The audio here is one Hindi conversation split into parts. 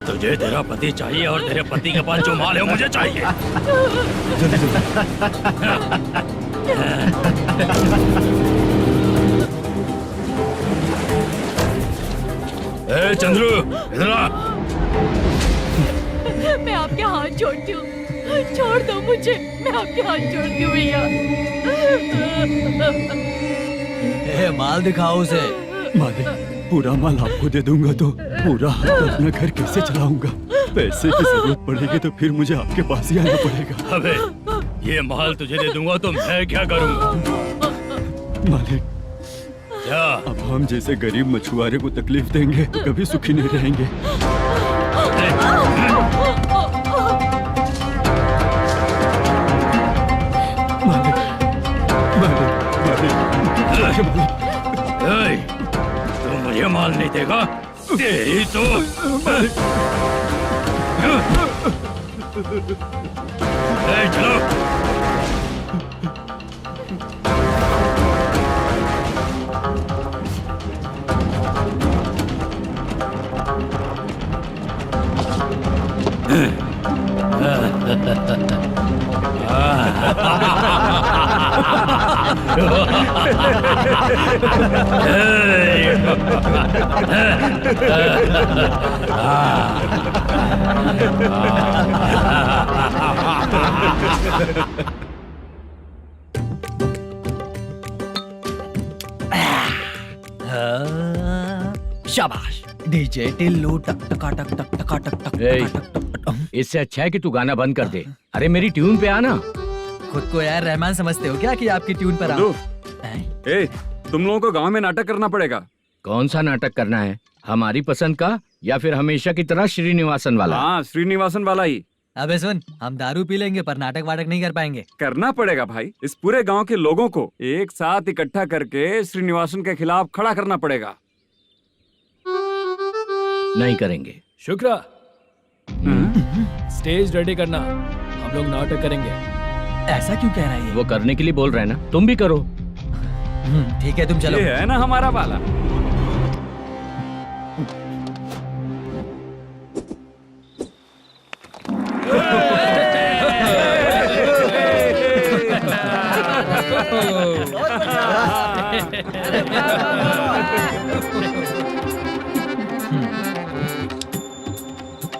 तुझे तेरा पति चाहिए और तेरे पति के पास जो माल है वो मुझे चाहिए। ए चंद्रू, इधर आ। मैं आपके हाथ जोड़ती हूँ, छोड़ दो मुझे, मैं आपके हाथ जोड़ती हूँ भैया। माल दिखाओ उसे। मालिक, पूरा माल आपको दे दूंगा तो पूरा अपना घर कैसे चलाऊंगा? पैसे की जरूरत पड़ेगी तो फिर मुझे आपके पास ही आना पड़ेगा। अबे, ये माल तुझे दे दूंगा तो मैं क्या करूंगा? मालिक, क्या? अब हम जैसे गरीब मछुआरे को तकलीफ देंगे तो कभी सुखी नहीं रहेंगे। मालिक, मालिक, मालिक, तू मुझे माल नहीं देगा? तेरी तो चलो। शाबाश डीजे टिल्लू टक टका टक टक टका टक टक टक टक। इससे अच्छा है कि तू गाना बंद कर दे। अरे मेरी ट्यून पे आना। खुद को यार रहमान समझते हो क्या कि आपकी ट्यून पर आओ? ए, तुम लोगों को गांव में नाटक करना पड़ेगा। कौन सा नाटक करना है? हमारी पसंद का या फिर हमेशा की तरह श्रीनिवासन वाला? हाँ, श्रीनिवासन वाला ही। अबे सुन, हम दारू पी लेंगे पर नाटक वाटक नहीं कर पाएंगे। करना पड़ेगा भाई। इस पूरे गांव के लोगों को एक साथ इकट्ठा करके श्रीनिवासन के खिलाफ खड़ा करना पड़ेगा। नहीं करेंगे। शुक्रा, स्टेज रेडी करना, हम लोग नाटक करेंगे। ऐसा क्यों कह रहा है ये? वो करने के लिए बोल रहे हैं ना, तुम भी करो। ठीक है, तुम चलो। ये है ना हमारा वाला।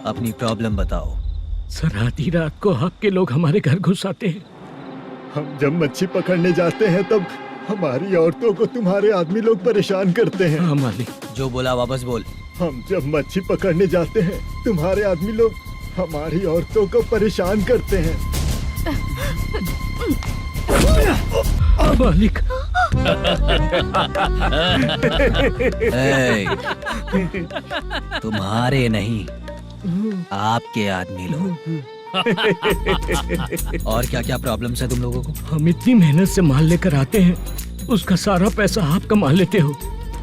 अपनी प्रॉब्लम बताओ। सर, आधी रात को आपके लोग हमारे घर घुस आते हैं। हम जब मच्छी पकड़ने जाते हैं तब हमारी औरतों को तुम्हारे आदमी लोग परेशान करते हैं। हाँ मालिक। जो बोला वापस बोल। हम जब मच्छी पकड़ने जाते हैं तुम्हारे आदमी लोग हमारी औरतों को परेशान करते हैं। मालिक। तुम्हारे नहीं, आपके आदमी लोग। और क्या क्या प्रॉब्लम्स है तुम लोगों को? हम इतनी मेहनत से माल लेकर आते हैं, उसका सारा पैसा आप कमा लेते हो।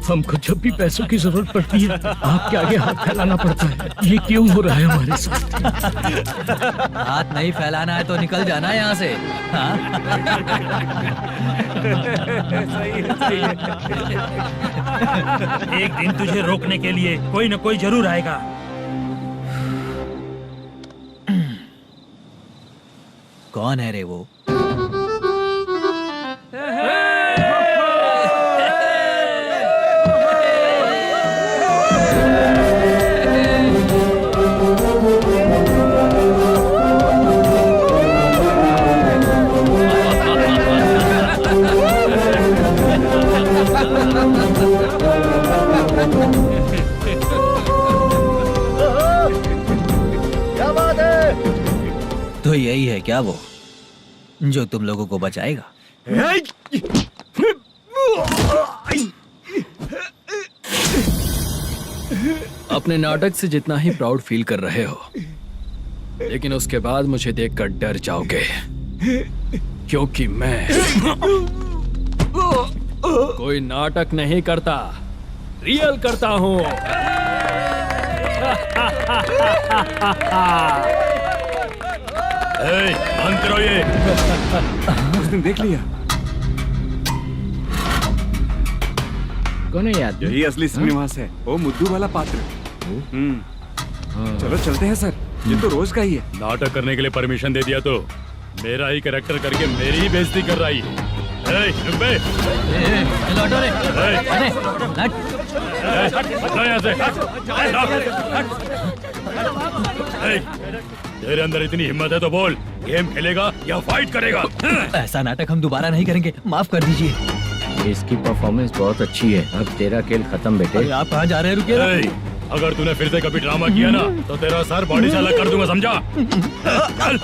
हमको जब भी पैसों की जरूरत पड़ती है आपके आगे हाथ फैलाना पड़ता है। ये क्यों हो रहा है हमारे साथ? हाथ नहीं फैलाना है तो निकल जाना यहाँ से। हाँ? सही है। एक दिन तुझे रोकने के लिए कोई न कोई जरूर आएगा। कौन है रे वो? क्या बात है? तो यही है क्या वो जो तुम लोगों को बचाएगा? अपने नाटक से जितना ही प्राउड फील कर रहे हो, लेकिन उसके बाद मुझे देखकर डर जाओगे, क्योंकि मैं कोई नाटक नहीं करता, रियल करता हूँ। बंद करो ये। उसने देख लिया। कौन है याद? यही असली श्रीनिवास है, वो मुद्दू वाला पात्र। चलो चलते हैं सर, ये तो रोज का ही है। नाटक करने के लिए परमिशन दे दिया तो मेरा ही कैरेक्टर करके मेरी ही बेइज्जती कर रही है। चुप बे। लौटो रे। अरे हट। हटो यहाँ से। तेरे अंदर इतनी हिम्मत है तो बोल, गेम खेलेगा या फाइट करेगा? ऐसा नाटक हम दोबारा नहीं करेंगे, माफ कर दीजिए। इसकी परफॉर्मेंस बहुत अच्छी है। अब तेरा खेल खत्म बेटे। अरे आप कहाँ जा रहे हैं? रुकिए ना। अगर तूने फिर से कभी ड्रामा किया ना तो तेरा सर बॉडी से अलग कर दूंगा, समझा? चल।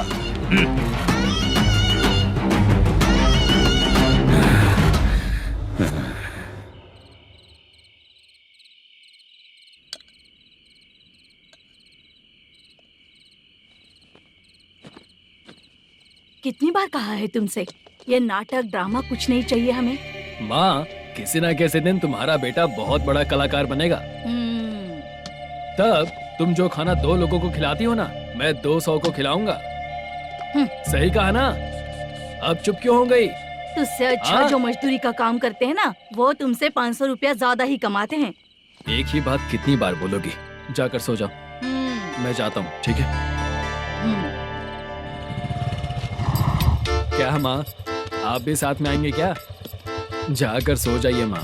कितनी बार कहा है तुमसे, ये नाटक ड्रामा कुछ नहीं चाहिए हमें। माँ, किसी ना किसी दिन तुम्हारा बेटा बहुत बड़ा कलाकार बनेगा। तब तुम जो खाना 2 लोगों को खिलाती हो ना, मैं 200 को खिलाऊंगा। सही कहा ना? अब चुप क्यों हो गई? तुझसे अच्छा जो मजदूरी का काम करते हैं ना, वो तुमसे 500 रुपया ज्यादा ही कमाते हैं। एक ही बात कितनी बार बोलोगी? जाकर सो जाओ। मैं जाता हूँ, ठीक है? क्या माँ, आप भी साथ में आएंगे क्या? जाकर सो जाइए माँ।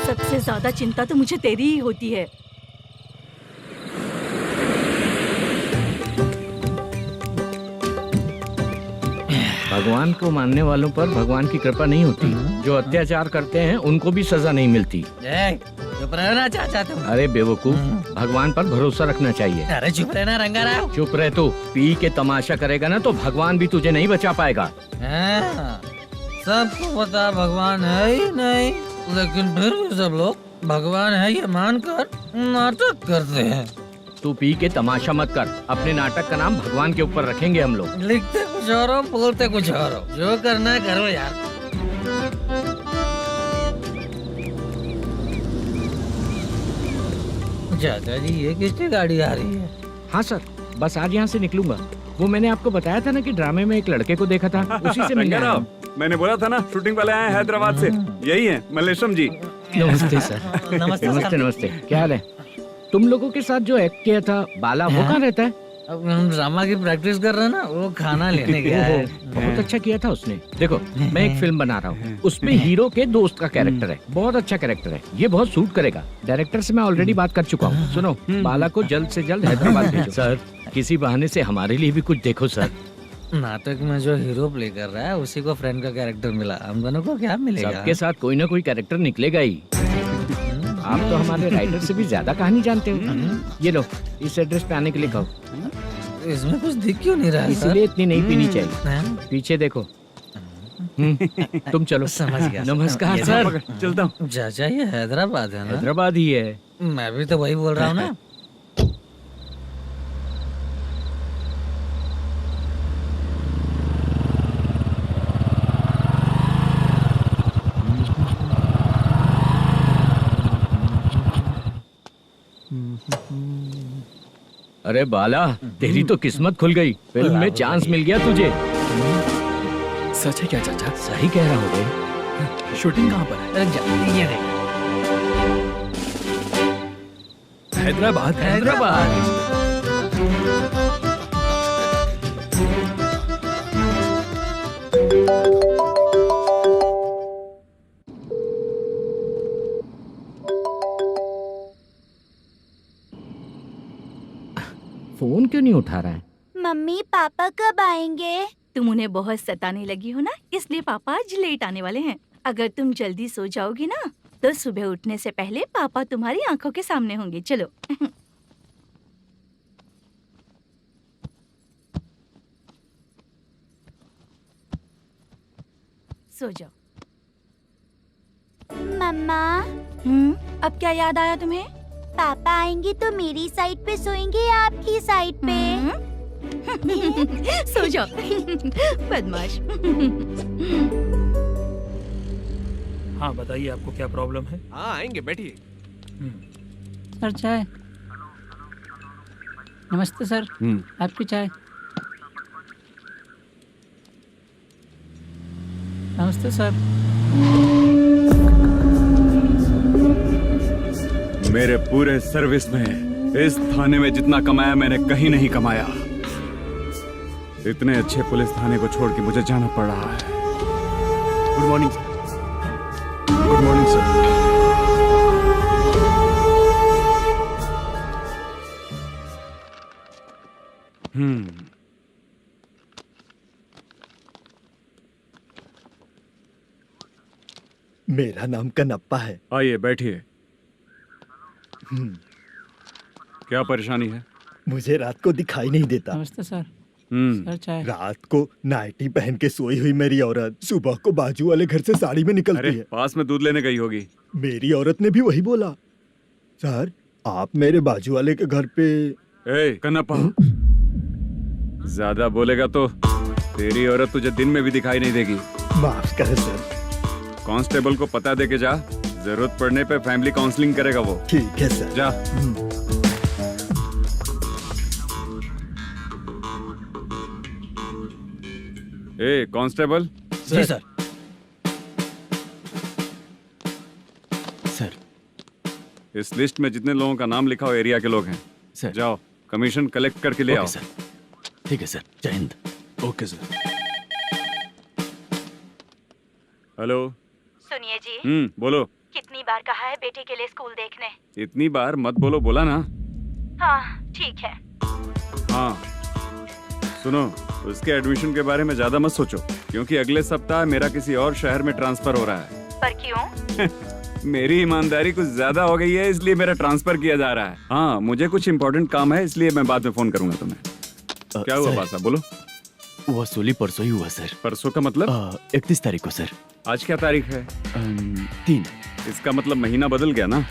सबसे ज्यादा चिंता तो मुझे तेरी ही होती है। भगवान को मानने वालों पर भगवान की कृपा नहीं होती। जो अत्याचार करते हैं उनको भी सजा नहीं मिलती। चुप रहना चाचा तुम। अरे बेवकूफ, भगवान पर भरोसा रखना चाहिए। अरे चुप रहना रंगाराव। चुप रह तू। पी के तमाशा करेगा ना तो भगवान भी तुझे नहीं बचा पाएगा। सबको पता भगवान है ही नहीं, लेकिन फिर भी सब लोग भगवान है ये मानकर नाटक करते हैं। तू पी के तमाशा मत कर। अपने नाटक का नाम भगवान के ऊपर रखेंगे हम लोग। लिखते कुछ और हो, बोलते कुछ और हो। जो करना है करो यार। चाचा जी, ये किसकी गाड़ी आ रही है? हाँ सर, बस आज यहाँ से निकलूंगा। वो मैंने आपको बताया था ना कि ड्रामे में एक लड़के को देखा था, उसी से मिलने आया हूँ। मैंने बोला था ना, शूटिंग वाले आए हैं हैदराबाद से। यही है मल्लेशम जी। नमस्ते सर। नमस्ते नमस्ते नमस्ते। क्या हाल है? तुम लोगों के साथ जो एक्ट किया था बाला, वो कहाँ रहता है? अब हम ड्रामा की प्रैक्टिस कर रहे हैं ना, वो खाना लेने गया है। बहुत अच्छा किया था उसने। देखो, मैं एक फिल्म बना रहा हूँ, उसमें हीरो के दोस्त का कैरेक्टर है। बहुत अच्छा कैरेक्टर है, ये बहुत सूट करेगा। डायरेक्टर से मैं ऑलरेडी बात कर चुका हूँ। सुनो, बाला को जल्द से जल्द हैदराबाद भेजो। सर, किसी बहाने से हमारे लिए भी कुछ देखो सर। नाटक में जो हीरो प्ले कर रहा है उसी को फ्रेंड का कैरेक्टर मिला। हम दोनों को क्या मिलेगा? सबके साथ कोई ना कोई कैरेक्टर निकलेगा ही। आप तो हमारे राइटर से भी ज्यादा कहानी जानते हो। ये लो, इस एड्रेस पे आने के लिए कहो। इसमें कुछ दिख क्यों नहीं रहा है? इसलिए इतनी नहीं पीनी चाहिए। पीछे देखो। तुम चलो। समझ गया। नमस्कार सर। चलता हूँ। चाचा, ये हैदराबाद है ना? हैदराबाद ही है। मैं भी तो वही बोल रहा हूँ ना। अरे बाला, तेरी तो किस्मत खुल गई। फिल्म में चांस मिल गया तुझे। सच है क्या चाचा? सही कह रहा हूँ। शूटिंग कहाँ पर है? ये देख। हैदराबाद। हैदराबाद। फोन क्यों नहीं उठा रहा है? मम्मी पापा कब आएंगे? तुम उन्हें बहुत सताने लगी हो ना, इसलिए पापा आज लेट आने वाले हैं। अगर तुम जल्दी सो जाओगी ना, तो सुबह उठने से पहले पापा तुम्हारी आंखों के सामने होंगे। चलो। सो जाओ। मम्मा, अब क्या याद आया तुम्हें? पापा आएंगे तो मेरी साइड पे सोएंगे या आपकी साइड पे? सो जाओ। बदमाश। हाँ बताइए, आपको क्या प्रॉब्लम है? हाँ आएंगे, बैठिए। सर चाय। नमस्ते सर, आपकी चाय। नमस्ते सर। मेरे पूरे सर्विस में इस थाने में जितना कमाया मैंने कहीं नहीं कमाया। इतने अच्छे पुलिस थाने को छोड़ के मुझे जाना पड़ रहा है। Good morning sir. Good morning sir. मेरा नाम कनप्पा है। आइए बैठिए। क्या परेशानी है? मुझे रात को दिखाई नहीं देता। नमस्ते सर। हम्म। सर चाय। रात को नाइटी पहन के सोई हुई मेरी औरत सुबह को बाजू वाले घर से साड़ी में निकलती अरे है। पास में दूध लेने गई होगी। मेरी औरत ने भी वही बोला। सर आप मेरे बाजू वाले के घर पे। ए कन्नप्पा, ज्यादा बोलेगा तो तेरी औरत तुझे दिन में भी दिखाई नहीं देगी। माफ करें सर। कांस्टेबल को पता दे के जा, जरूरत पड़ने पे फैमिली काउंसलिंग करेगा वो। ठीक है सर। जा। ए कांस्टेबल। जी सर। सर इस लिस्ट में जितने लोगों का नाम लिखा हो एरिया के लोग हैं, सर। जाओ कमीशन कलेक्ट करके ले आओ। सर ठीक है सर। जय हिंद। Okay sir. हेलो। सुनिए जी, बोलो। कितनी बार कहा है बेटे के लिए स्कूल देखने? इतनी बार मत बोलो, बोला ना। हाँ ठीक है। हाँ सुनो, उसके एडमिशन के बारे में ज्यादा मत सोचो, क्योंकि अगले सप्ताह मेरा किसी और शहर में ट्रांसफर हो रहा है। पर क्यों? मेरी ईमानदारी कुछ ज्यादा हो गई है, इसलिए मेरा ट्रांसफर किया जा रहा है। हाँ मुझे कुछ इम्पोर्टेंट काम है, इसलिए मैं बाद में फोन करूंगा तुम्हें। क्या हुआ बासा, बोलो। वसूली परसों ही हुआ सर। परसों का मतलब? 31 तारीख को सर। आज क्या तारीख है? 3। इसका मतलब महीना बदल गया ना।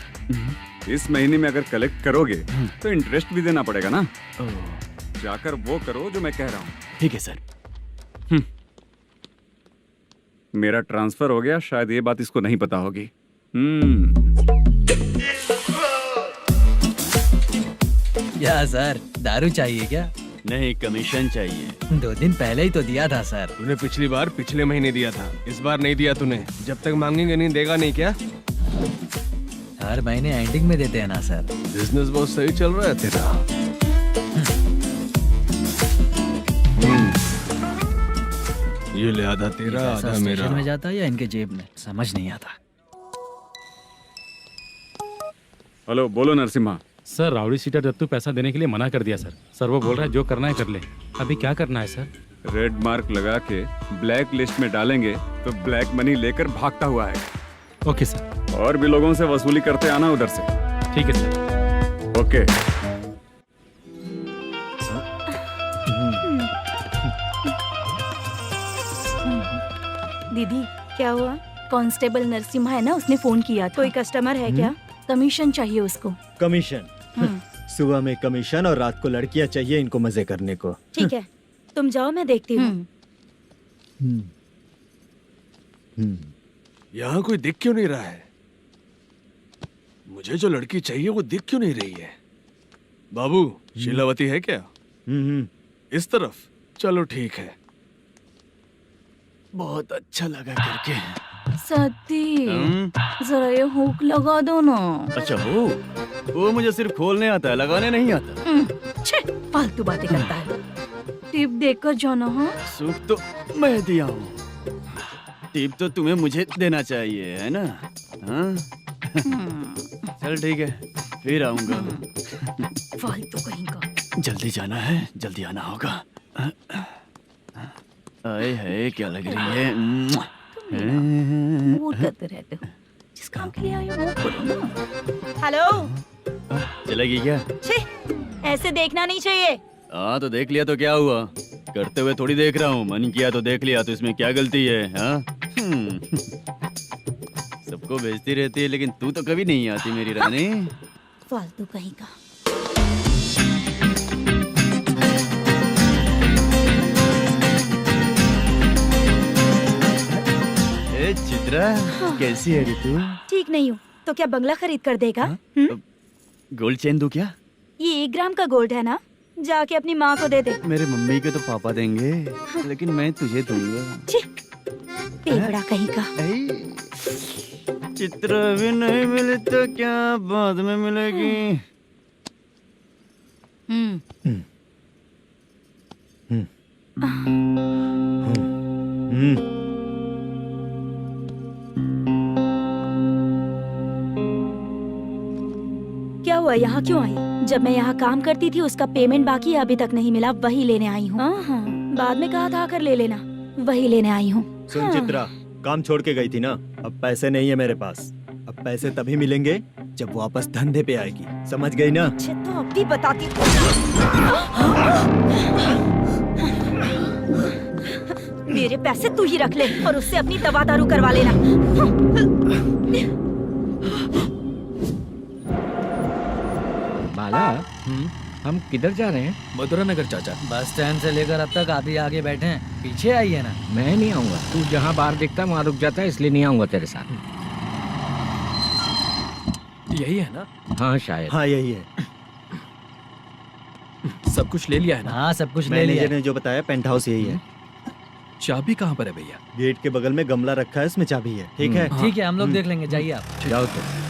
इस महीने में अगर कलेक्ट करोगे तो इंटरेस्ट भी देना पड़ेगा ना। जाकर वो करो जो मैं कह रहा हूँ। ठीक है सर। मेरा ट्रांसफर हो गया, शायद ये बात इसको नहीं पता होगी। क्या सर, दारू चाहिए क्या? नहीं, कमीशन चाहिए। 2 दिन पहले ही तो दिया था सर। तूने पिछली बार पिछले महीने दिया था, इस बार नहीं दिया तूने। जब तक मांगेंगे नहीं देगा नहीं क्या? हर महीने एंडिंग में देते हैं ना सर। बिजनेस बहुत सही चल रहा है तेरा। ये ले आधा तेरा, आधा मेरा। में जाता है या इनके जेब में, समझ नहीं आता। हेलो, बोलो Narasimha. Sir rowdy seater Dattu पैसा देने के लिए मना कर दिया सर। सर वो बोल रहा है जो करना है कर ले। अभी क्या करना है सर? रेड मार्क लगा के ब्लैक लिस्ट में डालेंगे तो ब्लैक मनी लेकर भागता हुआ है। Okay sir. और भी लोगों से वसूली करते आना उधर से। ठीक है सर। ओके। दीदी क्या हुआ? कांस्टेबल नरसिम्हा है ना, उसने फोन किया था। कोई कस्टमर है क्या? कमीशन चाहिए उसको। कमीशन? सुबह में कमीशन और रात को लड़कियां चाहिए इनको मजे करने को। ठीक है, तुम जाओ, मैं देखती हूँ। यहाँ कोई दिख क्यों नहीं रहा है? मुझे जो लड़की चाहिए वो दिख क्यों नहीं रही है? बाबू, शीलावती है क्या? इस तरफ? चलो ठीक है। बहुत अच्छा लगा करके। सती जरा ये हुक लगा दो ना। अच्छा वो मुझे सिर्फ खोलने आता है, लगाने नहीं आता। छे, फालतू बातें करता है। टिप देकर जाना। हाँ सुख तो मैं दिया हूँ, टिप तो तुम्हें मुझे देना चाहिए, है ना? हाँ? चल ठीक है, फिर आऊंगा। फालतू कहीं का। जल्दी जाना है, जल्दी आना होगा। आए है, क्या लग रही है? वो करते रहते हो, जिस काम के लिए आए हो वो करो ना। हेलो, चलेगी क्या? छे, ऐसे देखना नहीं चाहिए। हाँ तो देख लिया तो क्या हुआ? करते हुए थोड़ी देख रहा हूँ, मन किया तो देख लिया, तो इसमें क्या गलती है? हाँ? सबको भेजती रहती है, लेकिन तू तो कभी नहीं आती मेरी रानी। फालतू कहीं का। चित्रा, कैसी है रे तू? ठीक नहीं हूँ तो क्या बंगला खरीद कर देगा? गोल्ड चेन दूं क्या? ये 1 ग्राम का गोल्ड है ना, जाके अपनी माँ को दे दे। मेरे मम्मी के तो पापा देंगे, लेकिन मैं तुझे दूंगा। पेवड़ा कहीं का। चित्रा भी नहीं मिली तो क्या बाद में मिलेगी? क्या हुआ, यहाँ क्यों आई? जब मैं यहाँ काम करती थी उसका पेमेंट बाकी अभी तक नहीं मिला, वही लेने आई हूँ। हाँ, बाद में कहा था आकर ले लेना, वही लेने आई हूँ। सुन चित्रा, काम छोड़ के गई थी ना, अब पैसे नहीं है मेरे पास। अब पैसे तभी मिलेंगे जब वापस धंधे पे आएगी, समझ गई ना? अच्छा तो अब भी बताती हूँ। मेरे पैसे तू ही रख ले और उससे अपनी दवा दारू करवा लेना। बाला, हम किधर जा रहे हैं? मथुरा नगर चाचा। बस स्टैंड से लेकर अब तक आप ही आगे बैठे हैं, पीछे आइए ना। मैं नहीं आऊंगा, तू जहाँ बाहर दिखता है वहाँ रुक जाता है, इसलिए नहीं आऊंगा तेरे साथ। यही है ना? हाँ शायद। हाँ यही है। सब कुछ ले लिया है ना? हाँ सब कुछ ले लिया। मैनेजर ने जो बताया पेंट हाउस यही है। चाबी कहाँ पर है भैया? गेट के बगल में गमला रखा है, उसमें चाबी है। ठीक है? ठीक है, हम लोग देख लेंगे, जाइए आप। जाओ तो।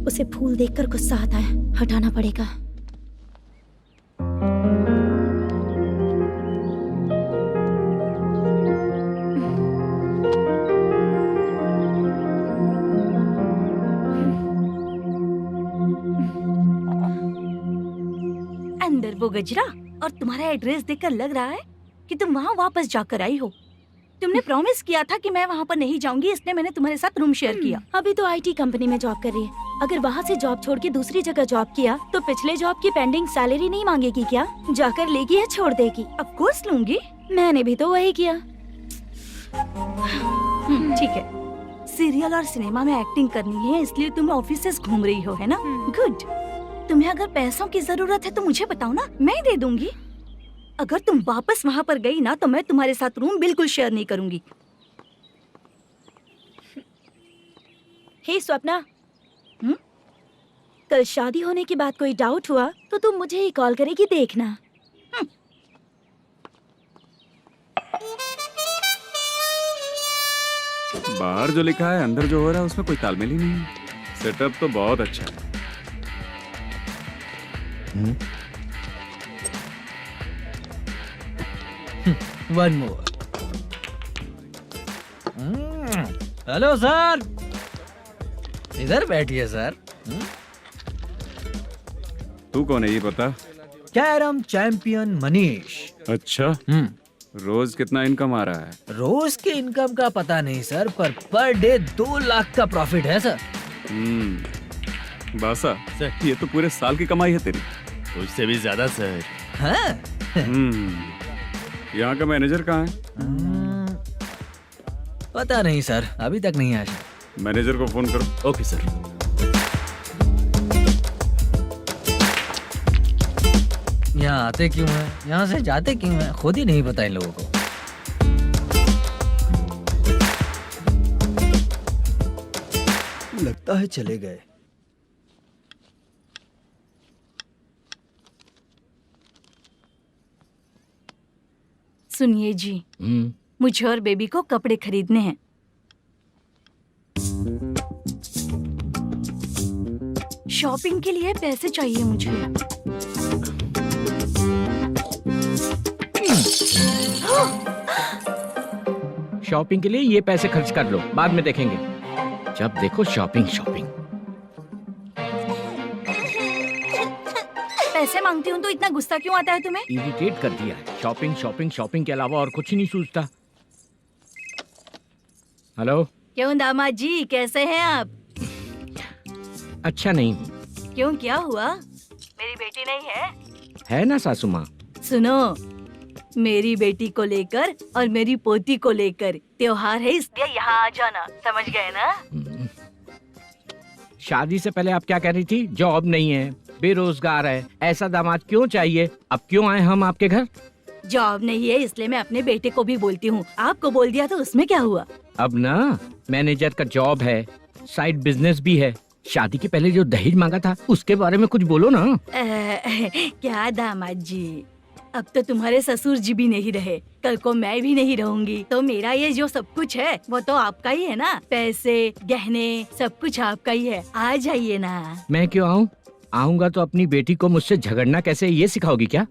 उसे फूल देखकर गुस्सा आता है, हटाना पड़ेगा। अंदर वो गजरा और तुम्हारा एड्रेस देखकर लग रहा है कि तुम वहाँ वापस जाकर आई हो। तुमने प्रॉमिस किया था कि मैं वहाँ पर नहीं जाऊंगी, इसलिए मैंने तुम्हारे साथ रूम शेयर किया। अभी तो आईटी कंपनी में जॉब कर रही है। अगर वहाँ से जॉब छोड़ के दूसरी जगह जॉब किया तो पिछले जॉब की पेंडिंग सैलरी नहीं मांगेगी क्या? जाकर लेगी या छोड़ देगी? ऑफ कोर्स लूंगी। मैंने भी तो वही किया। ठीक है, सीरियल और सिनेमा में एक्टिंग करनी है, इसलिए तुम ऑफिसेस घूम रही हो, है ना? गुड। तुम्हें अगर पैसों की जरूरत है तो मुझे बताओ ना, मैं दे दूंगी। अगर तुम वापस वहाँ पर गई ना तो मैं तुम्हारे साथ रूम बिल्कुल शेयर नहीं करूंगी। हे स्वप्ना, कल शादी होने की बात कोई डाउट हुआ तो तुम मुझे ही कॉल करेगी, देखना। बाहर जो लिखा है अंदर जो हो रहा है उसमें कोई तालमेल ही नहीं है। सेटअप तो बहुत अच्छा है। One more. हेलो सर, इधर बैठिए सर। तू कौन है ये बता? Carrom champion Manish. अच्छा, रोज कितना इनकम आ रहा है? रोज के इनकम का पता नहीं सर, पर डे 2 लाख का प्रॉफिट है सर। बासा सर, ये तो पूरे साल की कमाई है तेरी। उससे भी ज्यादा सर। हाँ? यहाँ का मैनेजर कहाँ है? पता नहीं सर, अभी तक नहीं आया। मैनेजर को फोन करो। Okay sir. यहाँ आते क्यों हैं, यहाँ से जाते क्यों हैं, खुद ही नहीं पता इन लोगों को। लगता है चले गए। सुनिए जी, मुझे और बेबी को कपड़े खरीदने हैं। शॉपिंग के लिए पैसे चाहिए मुझे। शॉपिंग के लिए ये पैसे खर्च कर लो, बाद में देखेंगे। जब देखो शॉपिंग शॉपिंग। पैसे मांगती हूँ तो इतना गुस्सा क्यों आता है तुम्हें? इरिटेट कर दिया है। शॉपिंग शॉपिंग शॉपिंग के अलावा और कुछ नहीं सूझता। हेलो। क्यों दामाद जी, कैसे हैं आप? अच्छा नहीं हूँ। क्यों, क्या हुआ? मेरी बेटी नहीं है? है ना सासू माँ। सुनो, मेरी बेटी को लेकर और मेरी पोती को लेकर त्योहार है, इसलिए यहाँ आ जाना, समझ गए ना? शादी से पहले आप क्या कह रही थी? जॉब नहीं है, बेरोजगार है, ऐसा दामाद क्यों चाहिए? अब क्यों आए हम आपके घर? जॉब नहीं है इसलिए मैं अपने बेटे को भी बोलती हूँ, आपको बोल दिया तो उसमें क्या हुआ? अब ना मैनेजर का जॉब है, साइड बिजनेस भी है। शादी के पहले जो दहेज मांगा था उसके बारे में कुछ बोलो ना। क्या दामाद जी, अब तो तुम्हारे ससुर जी भी नहीं रहे, कल को मैं भी नहीं रहूंगी, तो मेरा ये जो सब कुछ है वो तो आपका ही है ना। पैसे गहने सब कुछ आपका ही है, आ जाइए ना। मैं क्यों आऊँ? आऊंगा तो अपनी बेटी को मुझसे झगड़ना कैसे ये सिखाओगी क्या?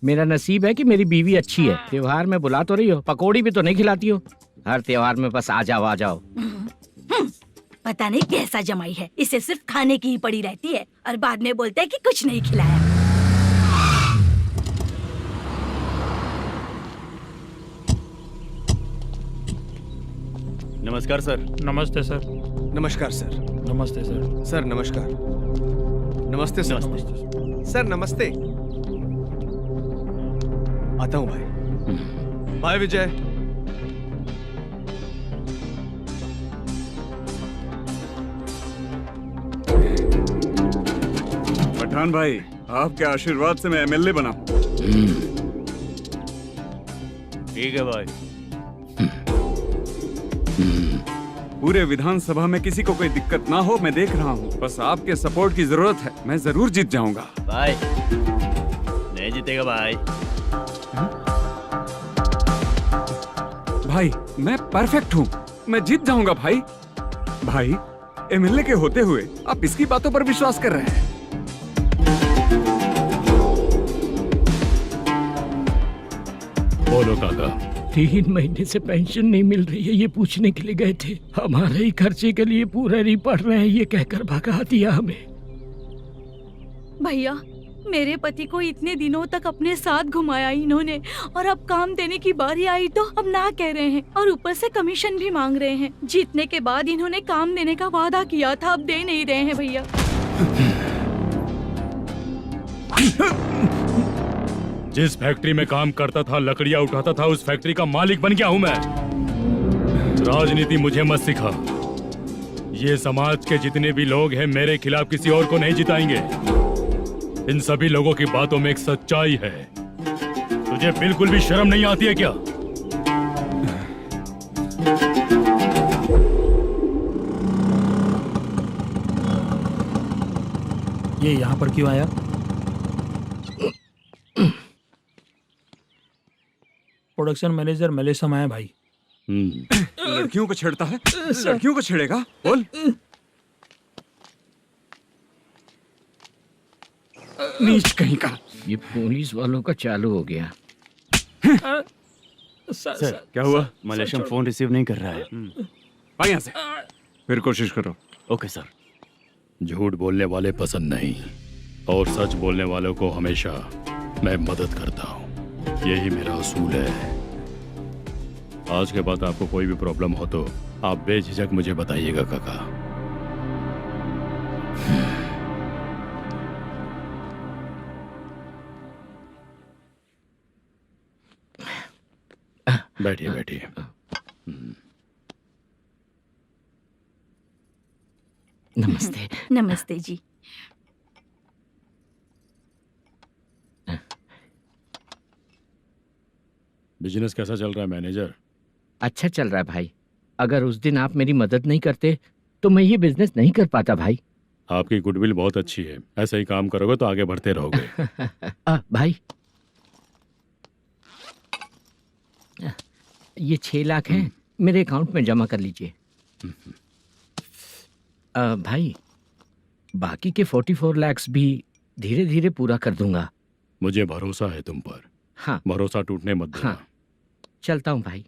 मेरा नसीब है कि मेरी बीवी अच्छी है। त्योहार में बुला तो रही हो, पकौड़ी भी तो नहीं खिलाती हो। हर त्योहार में बस आ जाओ आ जाओ। पता नहीं कैसा जमाई है, इसे सिर्फ खाने की ही पड़ी रहती है और बाद में बोलते है कि कुछ नहीं खिलाया। नमस्कार सर। नमस्ते सर। नमस्कार सर। नमस्ते सर। सर नमस्कार। नमस्ते सर। सर नमस्ते। आता हूँ भाई। बाय विजय। पठान भाई, आपके आशीर्वाद से मैं एमएलए बना। ठीक है भाई। पूरे विधानसभा में किसी को कोई दिक्कत ना हो, मैं देख रहा हूँ। बस आपके सपोर्ट की जरूरत है, मैं जरूर जीत जाऊंगा। भाई नहीं जीतेगा भाई। भाई मैं परफेक्ट हूँ, मैं जीत जाऊंगा भाई। भाई एमएलए के होते हुए आप इसकी बातों पर विश्वास कर रहे हैं? बोलो काका। 3 महीने से पेंशन नहीं मिल रही है, ये पूछने के लिए गए थे। हमारे ही खर्चे के लिए पूरा नहीं पड़ रहे हैं, ये कहकर भगा दिया हमें। भैया मेरे पति को इतने दिनों तक अपने साथ घुमाया इन्होंने, और अब काम देने की बारी आई तो अब ना कह रहे हैं, और ऊपर से कमीशन भी मांग रहे हैं। जीतने के बाद इन्होंने काम देने का वादा किया था, अब दे नहीं रहे हैं भैया। जिस फैक्ट्री में काम करता था, लकड़ियां उठाता था, उस फैक्ट्री का मालिक बन गया हूं मैं। राजनीति मुझे मत सिखा। ये समाज के जितने भी लोग हैं मेरे खिलाफ किसी और को नहीं जिताएंगे। इन सभी लोगों की बातों में एक सच्चाई है। तुझे बिल्कुल भी शर्म नहीं आती है क्या? ये यहाँ पर क्यों आया? प्रोडक्शन मैनेजर मलेशम आया भाई। लड़कियों को छेड़ता है, लड़कियों को छेड़ेगा? बोल। नीच कहीं का। ये पुलिस वालों का चालू हो गया। सर क्या हुआ? मलेशियन फोन रिसीव नहीं कर रहा है। आ यहाँ से, फिर कोशिश करो। Okay sir. झूठ बोलने वाले पसंद नहीं, और सच बोलने वालों को हमेशा मैं मदद करता हूँ। यही मेरा असूल है। आज के बाद आपको कोई भी प्रॉब्लम हो तो आप बेझिझक मुझे बताइएगा काका। बैठिए बैठिए। नमस्ते। नमस्ते जी। बिजनेस कैसा चल रहा है मैनेजर? अच्छा चल रहा है भाई। अगर उस दिन आप मेरी मदद नहीं करते तो मैं ये बिजनेस नहीं कर पाता भाई। आपकी गुडविल बहुत अच्छी है, ऐसा ही काम करोगे तो आगे बढ़ते रहोगे। भाई ये 6 लाख हैं, मेरे अकाउंट में जमा कर लीजिए। भाई बाकी के 44 लाख भी धीरे धीरे पूरा कर दूंगा। मुझे भरोसा है तुम पर। हाँ भरोसा टूटने मत देना। हाँ चलता हूँ भाई।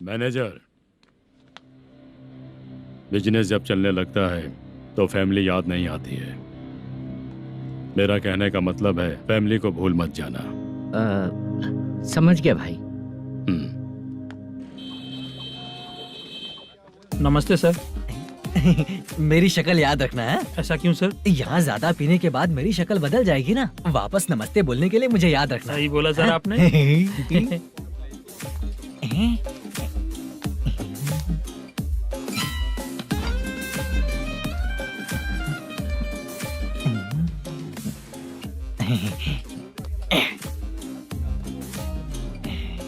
मैनेजर, बिजनेस जब चलने लगता है तो फैमिली याद नहीं आती है। मेरा कहने का मतलब है फैमिली को भूल मत जाना। समझ गया भाई। नमस्ते सर। मेरी शक्ल याद रखना है। ऐसा क्यों सर? यहाँ ज्यादा पीने के बाद मेरी शक्ल बदल जाएगी ना, वापस नमस्ते बोलने के लिए मुझे याद रखना। सही बोला सर आपने।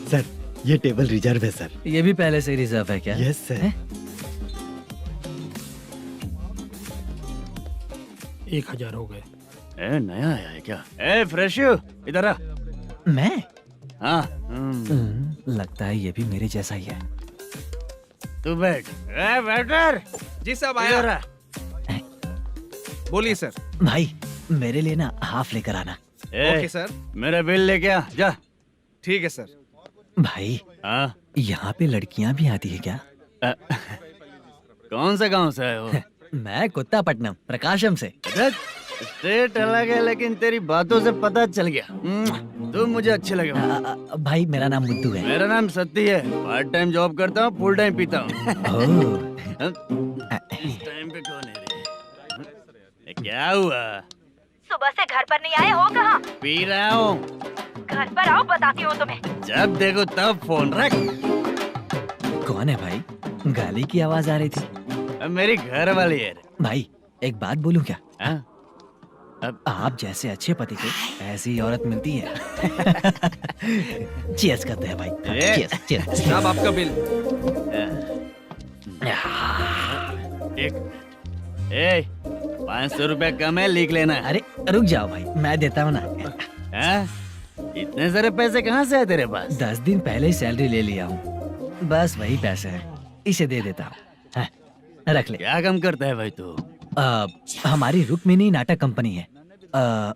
सर ये टेबल रिजर्व है सर। ये भी पहले से रिजर्व है क्या? Yes sir. 1000 हो गए। ए नया आया है क्या? ए फ्रेश इधर आ। मैं? हाँ लगता है ये भी मेरे जैसा ही है। तू बैठ। ए वेटर जी साहब इधर आ। बोलिए सर। भाई मेरे लिए ना हाफ लेकर आना। ए, सर। मेरा बिल लेके आ जा। ठीक है सर। भाई हाँ यहाँ पे लड़कियाँ भी आती है क्या? कौन सा गांव से है वो? मैं कुत्तापट्टनम प्रकाशम से। स्टेट अलग है लेकिन तेरी बातों से पता चल गया। तुम मुझे अच्छे लगे। भाई मेरा नाम मुद्दू है। मेरा नाम सत्ती है। पार्ट टाइम जॉब करता हूँ, फुल टाइम पीता हूँ। इस टाइम पे कौन है रे? क्या हुआ? सुबह से घर पर नहीं आए हो कहाँ? पी रहा हूँ। घर पर आओ, बताती हूँ तुम्हें। जब देखो तब फोन रख। कौन है भाई? गाली की आवाज आ रही थी। अब मेरी घर वाली है। भाई एक बात बोलूं क्या? हाँ? आप जैसे अच्छे पति को ऐसी औरत मिलती है। चीयर्स करते हैं भाई। Cheers cheers. साहब आपका बिल। एक 500 रुपया कम है, लिख लेना। अरे रुक जाओ भाई, मैं देता हूँ ना। हाँ? इतने सारे पैसे कहाँ से है तेरे पास? 10 दिन पहले ही सैलरी ले लिया हूँ, बस वही पैसे हैं, इसे दे देता हूँ। हाँ, रख ले। क्या काम करता है भाई तू? हमारी रुक्मिणी नाटक कंपनी है।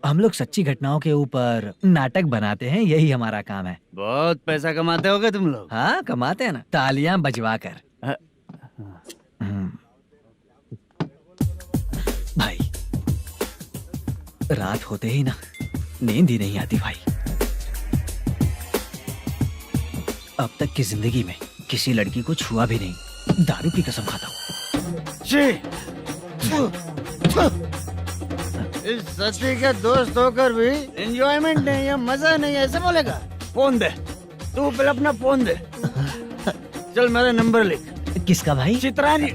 हम लोग सच्ची घटनाओं के ऊपर नाटक बनाते हैं, यही हमारा काम है। बहुत पैसा कमाते होगे तुम लोग। हाँ कमाते हैं ना, तालियां बजवा कर। भाई रात होते ही ना नींद ही नहीं आती भाई। अब तक की जिंदगी में किसी लड़की को छुआ भी नहीं, दारू की कसम खाता हूँ। इस सच्ची का दोस्त होकर भी एंजॉयमेंट नहीं है, मजा नहीं है, ऐसे बोलेगा? फोन दे, तू पहले अपना फोन दे। चल मेरा नंबर लिख। किसका भाई? चित्रानी।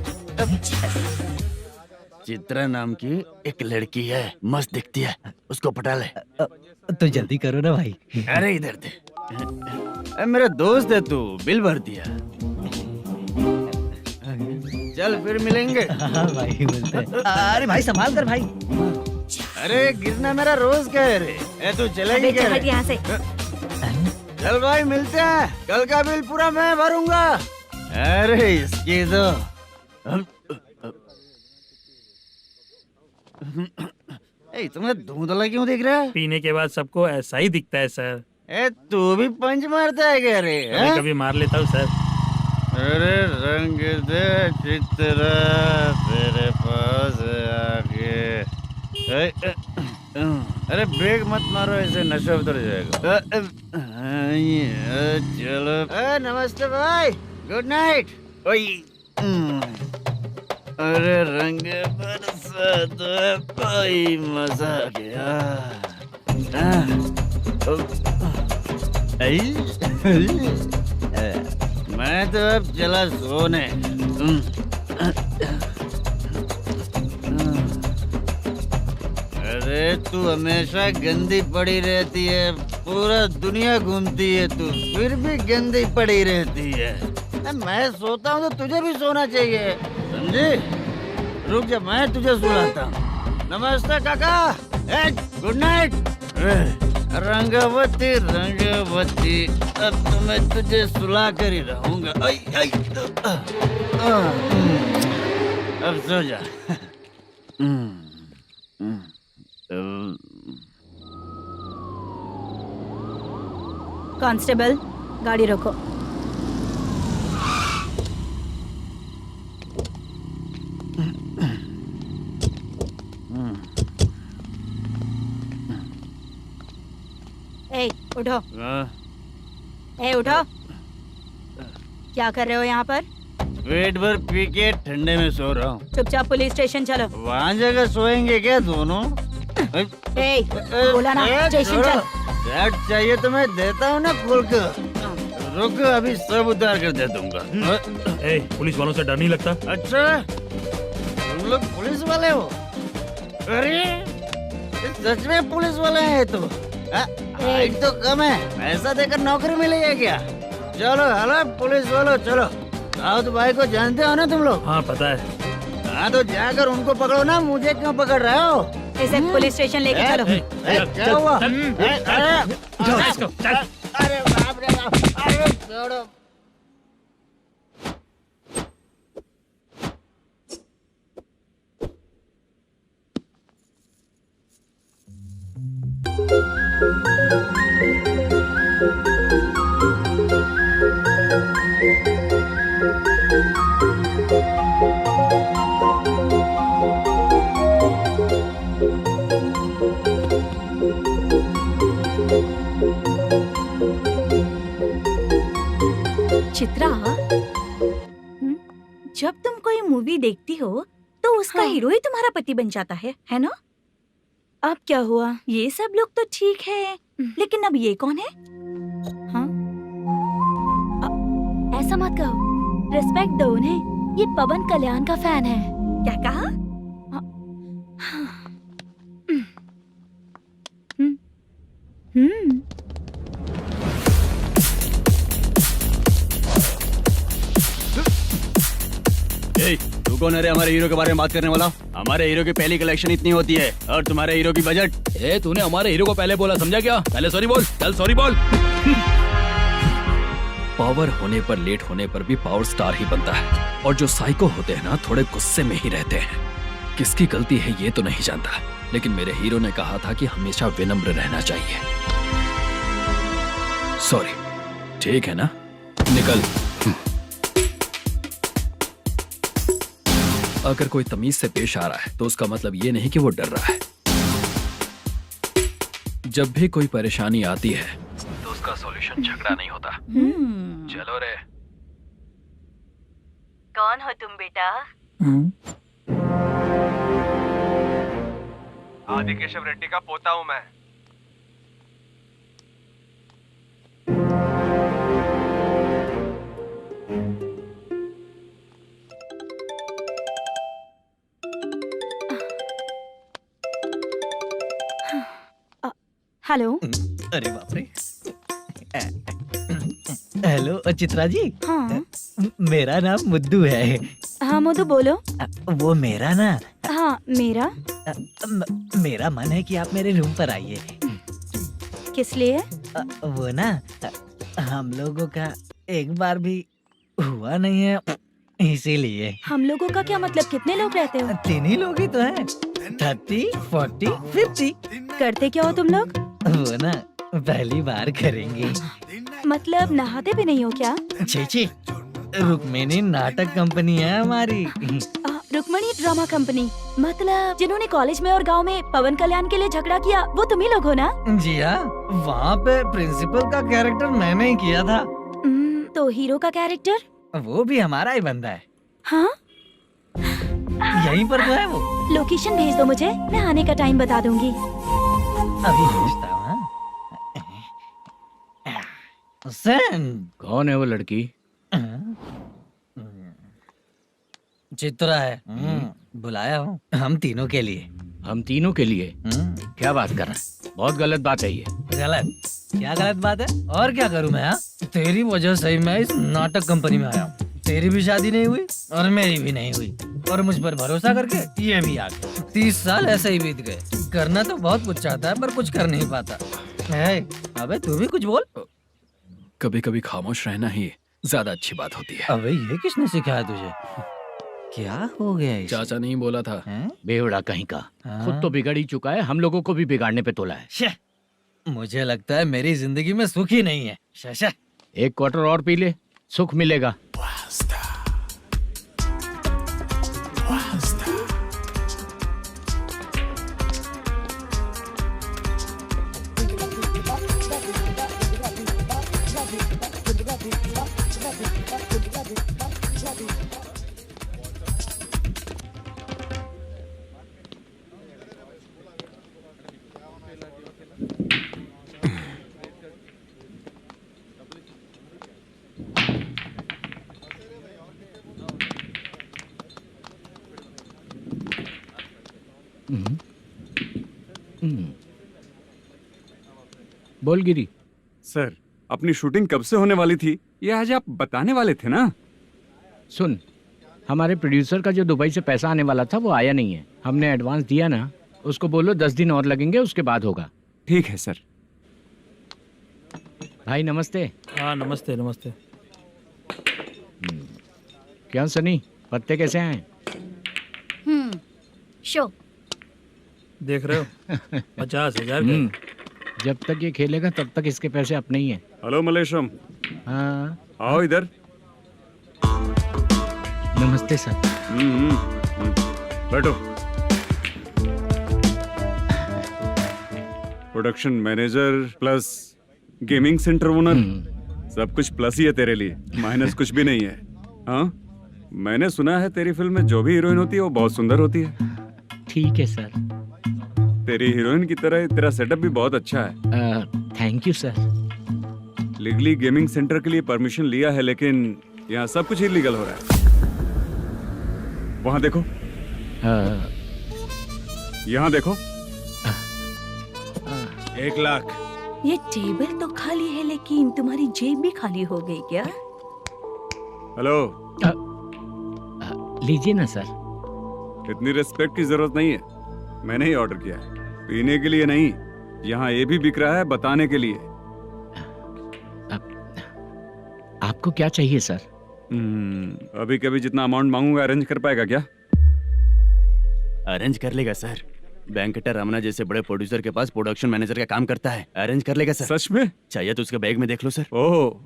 चित्रा नाम की एक लड़की है, मस्त दिखती है, उसको पटा ले। तो जल्दी करो ना भाई। अरे इधर दे। मेरा दोस्त है तू, बिल भर दिया। चल फिर मिलेंगे। हाँ भाई मिलते हैं। अरे भाई संभाल कर भाई। अरे गिरना मेरा रोज का है रे। तू चलेगी क्या? यहाँ से। चल भाई मिलते हैं, कल का बिल पूरा मैं भरूंगा। अरे इसकी तो तुम्हें धुंधला क्यों दिख रहा है? पीने के बाद सबको ऐसा ही दिखता है सर। तू भी पंच मारता है क्या रे? कभी कभी मार लेता हूँ सर। अरे रंग दे चित्रा तेरे पास आके। अरे ब्रेक मत मारो, ऐसे नशा उतर जाएगा। चलो। नमस्ते भाई, गुड नाइट। अरे रंग बरसात भाई, मजा आ गया। मैं तो अब चला सोने। अरे तू हमेशा गंदी पड़ी रहती है, पूरा दुनिया घूमती है तू, फिर भी गंदी पड़ी रहती है। मैं सोता हूँ तो तुझे भी सोना चाहिए, समझे? रुक जा, मैं तुझे सुलाता हूँ। नमस्ते काका, गुड नाइट। रंगवती रंगवती, अब तो मैं तुझे सुला कर ही रहूंगा। अब सो जा। कांस्टेबल, गाड़ी रोको। ए, उठो। उठो। क्या कर रहे हो यहाँ पर? पेट भर पी के ठंडे में सो रहा हूँ। चुपचाप पुलिस स्टेशन चलो। वहाँ जगह सोएंगे क्या दोनों? बोला ना, स्टेशन चल। शर्ट चाहिए तो मैं देता हूँ ना खोल कर। रुक, अभी सब उतार कर दे दूंगा। पुलिस वालों से डर नहीं लगता? अच्छा, तुम लोग पुलिस वाले हो? अरे सच में पुलिस वाले हैं तो हाइट तो कम है, पैसा देकर नौकरी मिलेगी क्या? चलो हेलो पुलिस वालों, चलो। दाऊद भाई को जानते हो ना तुम लोग? हाँ पता है। हाँ तो जाकर उनको पकड़ो ना, मुझे क्यों पकड़ रहे हो? इसे पुलिस स्टेशन लेके चलो। क्या हुआ? चल। अरे बाप रे बाप, अरे छोड़ो। चित्रा, जब तुम कोई मूवी देखती हो तो उसका हाँ। हीरो ही तुम्हारा पति बन जाता है ना? अब क्या हुआ? ये सब लोग तो ठीक है, लेकिन अब ये कौन है? हाँ? ऐसा मत कहो, रिस्पेक्ट दो उन्हें। ये पवन कल्याण का फैन है। क्या कहा? तू कौन है रे हमारे हीरो के बारे में बात करने वाला? हमारे हीरो की पहली कलेक्शन इतनी होती है और तुम्हारे हीरो की बजट। तूने हमारे हीरो को पहले बोला, समझा क्या? पहले सॉरी बोल, चल सॉरी बोल। पावर होने पर, लेट होने पर भी पावर स्टार ही बनता है। और जो साइको होते हैं ना, थोड़े गुस्से में ही रहते हैं। किसकी गलती है ये तो नहीं जानता, लेकिन मेरे हीरो ने कहा था कि हमेशा विनम्र रहना चाहिए। सॉरी, ठीक है ना? निकल। अगर कोई तमीज से पेश आ रहा है तो उसका मतलब ये नहीं कि वो डर रहा है। जब भी कोई परेशानी आती है तो उसका सॉल्यूशन झगड़ा नहीं होता। चलो रे। कौन हो तुम बेटा? आदि केशव रेड्डी का पोता हूँ मैं। हेलो। अरे बाप रे। हेलो चित्रा जी। हाँ मेरा नाम मुद्दू है। हाँ मधु बोलो। वो मेरा ना, हाँ मेरा। मेरा मन है कि आप मेरे रूम पर आइए। किस लिए? वो ना, हम लोगों का एक बार भी हुआ नहीं है, इसीलिए। हम लोगों का क्या मतलब? कितने लोग रहते हो? 3 ही लोग ही तो हैं। 30, 40, 50। करते क्या हो तुम लोग? वो ना पहली बार करेंगे। मतलब नहाते भी नहीं हो क्या? छी, रुक्मिणी नाटक कंपनी है हमारी। Rukmani drama company? मतलब जिन्होंने कॉलेज में और गांव में पवन कल्याण के लिए झगड़ा किया, वो तुम ही लोग हो ना? जी हाँ, वहाँ पे प्रिंसिपल का कैरेक्टर मैंने ही किया था। तो हीरो का कैरेक्टर? वो भी हमारा ही बंदा है। हाँ? यहीं पर तो है वो। लोकेशन भेज दो मुझे, मैं आने का टाइम बता दूंगी। अभी भेजता हूँ। कौन है वो लड़की? चित्रा है। बुलाया हूँ हम तीनों के लिए। हम तीनों के लिए? क्या बात कर रहा है? बहुत गलत बात है ये। गलत? क्या गलत बात है? और क्या करूँ मैं? तेरी वजह से मैं इस नाटक कंपनी में आया हूँ। तेरी भी शादी नहीं हुई और मेरी भी नहीं हुई, और मुझ पर भरोसा करके ये भी आ गया। 30 साल ऐसे ही बीत गए। करना तो बहुत कुछ चाहता है पर कुछ कर नहीं पाता। अबे तू भी कुछ बोल। कभी कभी खामोश रहना ही ज्यादा अच्छी बात होती है। अबे ये किसने सिखाया तुझे? क्या हो गया इसे? चाचा नहीं बोला था? बेवड़ा कहीं का। खुद तो बिगड़ ही चुका है, हम लोगों को भी बिगाड़ने पे तोला है। मुझे लगता है मेरी जिंदगी में सुख ही नहीं है। शशा, एक क्वार्टर और पी ले, सुख मिलेगा। बोल गिरी। सर, अपनी शूटिंग कब से होने वाली थी ये आज आप बताने वाले थे ना? सुन, हमारे प्रोड्यूसर का जो दुबई से पैसा आने वाला था वो आया नहीं है। हमने एडवांस दिया ना, उसको बोलो 10 दिन और लगेंगे, उसके बाद होगा। ठीक है सर। भाई नमस्ते। हाँ नमस्ते नमस्ते। क्या सनी, पत्ते कैसे आए? शो देख रहे हो 50,000 का। जब तक ये खेलेगा तब तक इसके पैसे अपने ही हैं। हेलो मलेशम, हाँ आओ इधर। नमस्ते सर। बैठो। Production manager plus gaming centre owner, सब कुछ प्लस ही है तेरे लिए, माइनस कुछ भी नहीं है। हाँ, मैंने सुना है तेरी फिल्म में जो भी हीरोइन होती है वो बहुत सुंदर होती है। ठीक है सर। तेरी हीरोइन की तरह तेरा सेटअप भी बहुत अच्छा है। Thank you sir. Legally gaming centre के लिए परमिशन लिया है, लेकिन यहाँ सब कुछ इलीगल हो रहा है। वहाँ देखो, यहाँ देखो। 1 लाख। ये टेबल तो खाली है लेकिन तुम्हारी जेब भी खाली हो गई क्या? हेलो, लीजिए ना सर। इतनी रिस्पेक्ट की जरूरत नहीं है, मैंने ही ऑर्डर किया है। पीने के लिए नहीं, यहाँ ये भी बिक रहा है बताने के लिए। आपको क्या चाहिए सर? अभी कभी जितना अमाउंट मांगूंगा अरेंज कर पाएगा क्या? अरेंज कर लेगा सर। वेंकटर रमना जैसे बड़े प्रोड्यूसर के पास प्रोडक्शन मैनेजर का काम करता है, अरेंज कर लेगा सर। सच में? चाहिए तो उसके बैग में देख लो सर। ओह,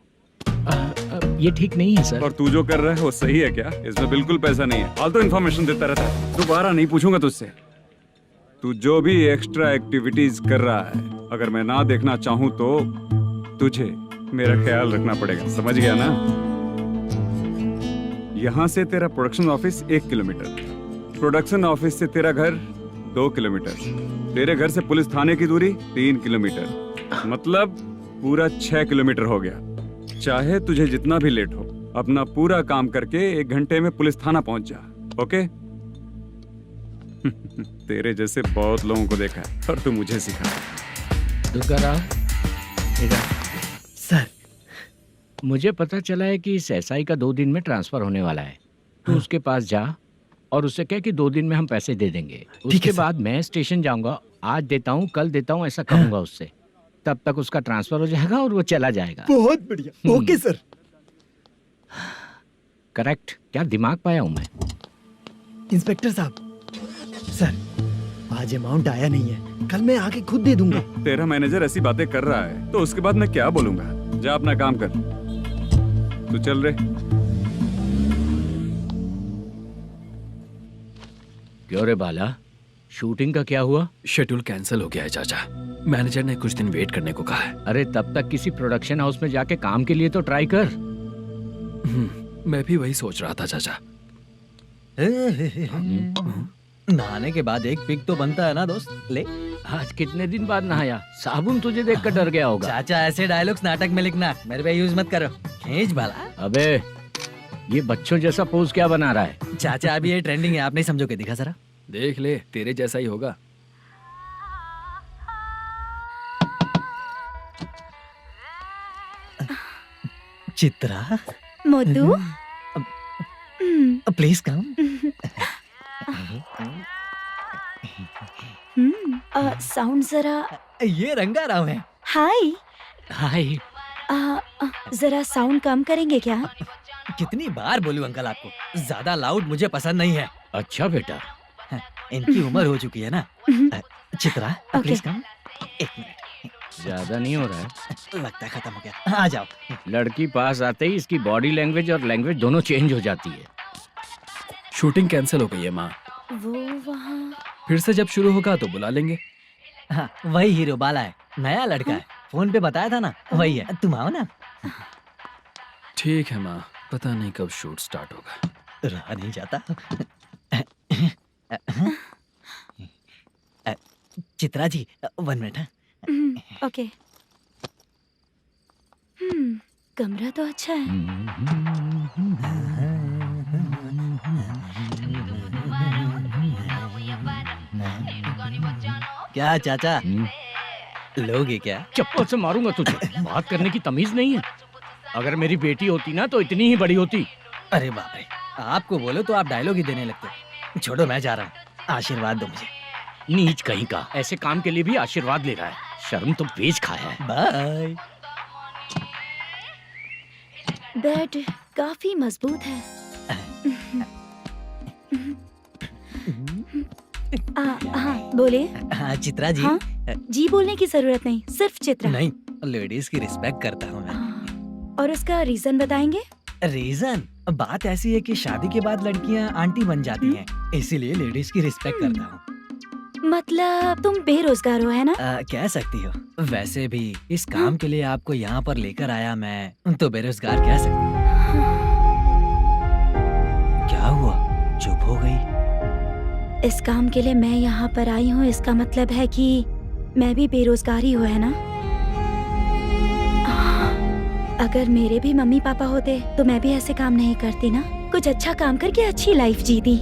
ये ठीक नहीं है सर। और तू जो कर रहा है वो सही है क्या? इसमें बिल्कुल पैसा नहीं है, फालतू इन्फॉर्मेशन देता रहता है। दोबारा नहीं पूछूंगा तुझसे। तू जो भी एक्स्ट्रा एक्टिविटीज कर रहा है, अगर मैं ना देखना चाहूँ तो तुझे मेरा ख्याल रखना पड़ेगा, समझ गया ना? यहाँ से तेरा production office 1 kilometre, production office से तेरा घर 2 किलोमीटर, तेरे घर से पुलिस थाने की दूरी 3 किलोमीटर, मतलब पूरा 6 किलोमीटर हो गया। चाहे तुझे जितना भी लेट हो, अपना पूरा काम करके 1 घंटे में पुलिस थाना पहुंच जा, ओके? तेरे जैसे बहुत लोगों को देखा है और तू मुझे सिखा। सर, मुझे पता चला है कि इस एसआई का 2 दिन में ट्रांसफर होने वाला है। तो उसके पास जा और उससे कह कि 2 दिन में हम पैसे दे देंगे। उसके बाद मैं स्टेशन जाऊंगा, आज देता हूँ कल देता हूँ ऐसा कहूंगा उससे। तब तक उसका ट्रांसफर हो जाएगा और वो चला जाएगा। बहुत बढ़िया, ओके सर। करेक्ट, क्या दिमाग पाया हूँ मैं। इंस्पेक्टर साहब, सर आज अमाउंट आया नहीं है, कल मैं आके खुद दे दूंगा। तेरा मैनेजर ऐसी बातें कर रहा है तो उसके बाद मैं क्या बोलूंगा? जा अपना काम कर, तू चल रे। क्यों रे बाला, शूटिंग का क्या हुआ? शेड्यूल कैंसिल हो गया है चाचा। मैनेजर ने कुछ दिन वेट करने को कहा है। अरे तब तक किसी प्रोडक्शन हाउस में जाके काम के लिए तो ट्राई कर। मैं भी वही सोच रहा था चाचा। नहाने के बाद एक पिक तो बनता है ना दोस्त। ले, आज कितने दिन बाद नहाया? साबुन तुझे देखकर डर गया होगा। चाचा ऐसे डायलॉग्स नाटक में लिखना, मेरे पे यूज मत करो। खींच बाला। अबे ये बच्चों जैसा पोज क्या बना रहा है? चाचा अभी ये ट्रेंडिंग है, आप नहीं समझोगे, दिखा जरा। देख ले, तेरे जैसा ही होगा। Chitra, Modu, please come. Sound जरा। ये रंगा राव है। हाय। हाय। जरा साउंड कम करेंगे क्या? कितनी बार बोलूं अंकल आपको, ज्यादा लाउड मुझे पसंद नहीं है। अच्छा बेटा, इनकी उम्र हो चुकी है ना। Chitra, please come. 1 मिनट, ज्यादा नहीं हो रहा है। लगता है खत्म हो गया। आ जाओ। लड़की पास आते ही इसकी बॉडी लैंग्वेज और लैंग्वेज दोनों चेंज हो जाती है। शूटिंग कैंसिल हो गई है माँ। वो वहाँ। फिर से जब शुरू होगा तो बुला लेंगे। हाँ, वही हीरो बाला है, नया लड़का है। फोन पे बताया था ना, वही है। तुम आओ ना। ठीक है माँ, पता नहीं कब शूट स्टार्ट होगा। रहा नहीं जाता। चित्रा जी 1 मिनट। ओके। कमरा तो अच्छा है। क्या चाचा लोगे क्या? चप्पल से मारूंगा तुझे। बात करने की तमीज नहीं है। अगर मेरी बेटी होती ना तो इतनी ही बड़ी होती। अरे बाप रे, आपको बोलो तो आप डायलॉग ही देने लगते। छोड़ो, मैं जा रहा हूँ, आशीर्वाद दो मुझे। नीच कहीं का, ऐसे काम के लिए भी आशीर्वाद ले रहा है। शर्म तो बेच खाया है। बाय। बेड काफी मजबूत है। हाँ बोलिए। हाँ चित्रा जी। हाँ? जी बोलने की जरूरत नहीं, सिर्फ चित्रा। नहीं, लेडीज की रिस्पेक्ट करता हूँ मैं। और उसका रीजन बताएंगे? रीजन बात ऐसी है कि शादी के बाद लड़कियाँ आंटी बन जाती हैं, इसीलिए लेडीज की रिस्पेक्ट करता हूँ। मतलब तुम बेरोजगार हो, है ना? कह सकती हो। वैसे भी इस काम के लिए आपको यहाँ पर लेकर आया मैं, तो बेरोजगार कह सकती हूँ। क्या हुआ, चुप हो गई? इस काम के लिए मैं यहाँ पर आई हूँ, इसका मतलब है कि मैं भी बेरोजगार ही हूँ, है ना? अगर मेरे भी मम्मी पापा होते तो मैं भी ऐसे काम नहीं करती ना। कुछ अच्छा काम करके अच्छी लाइफ जीती।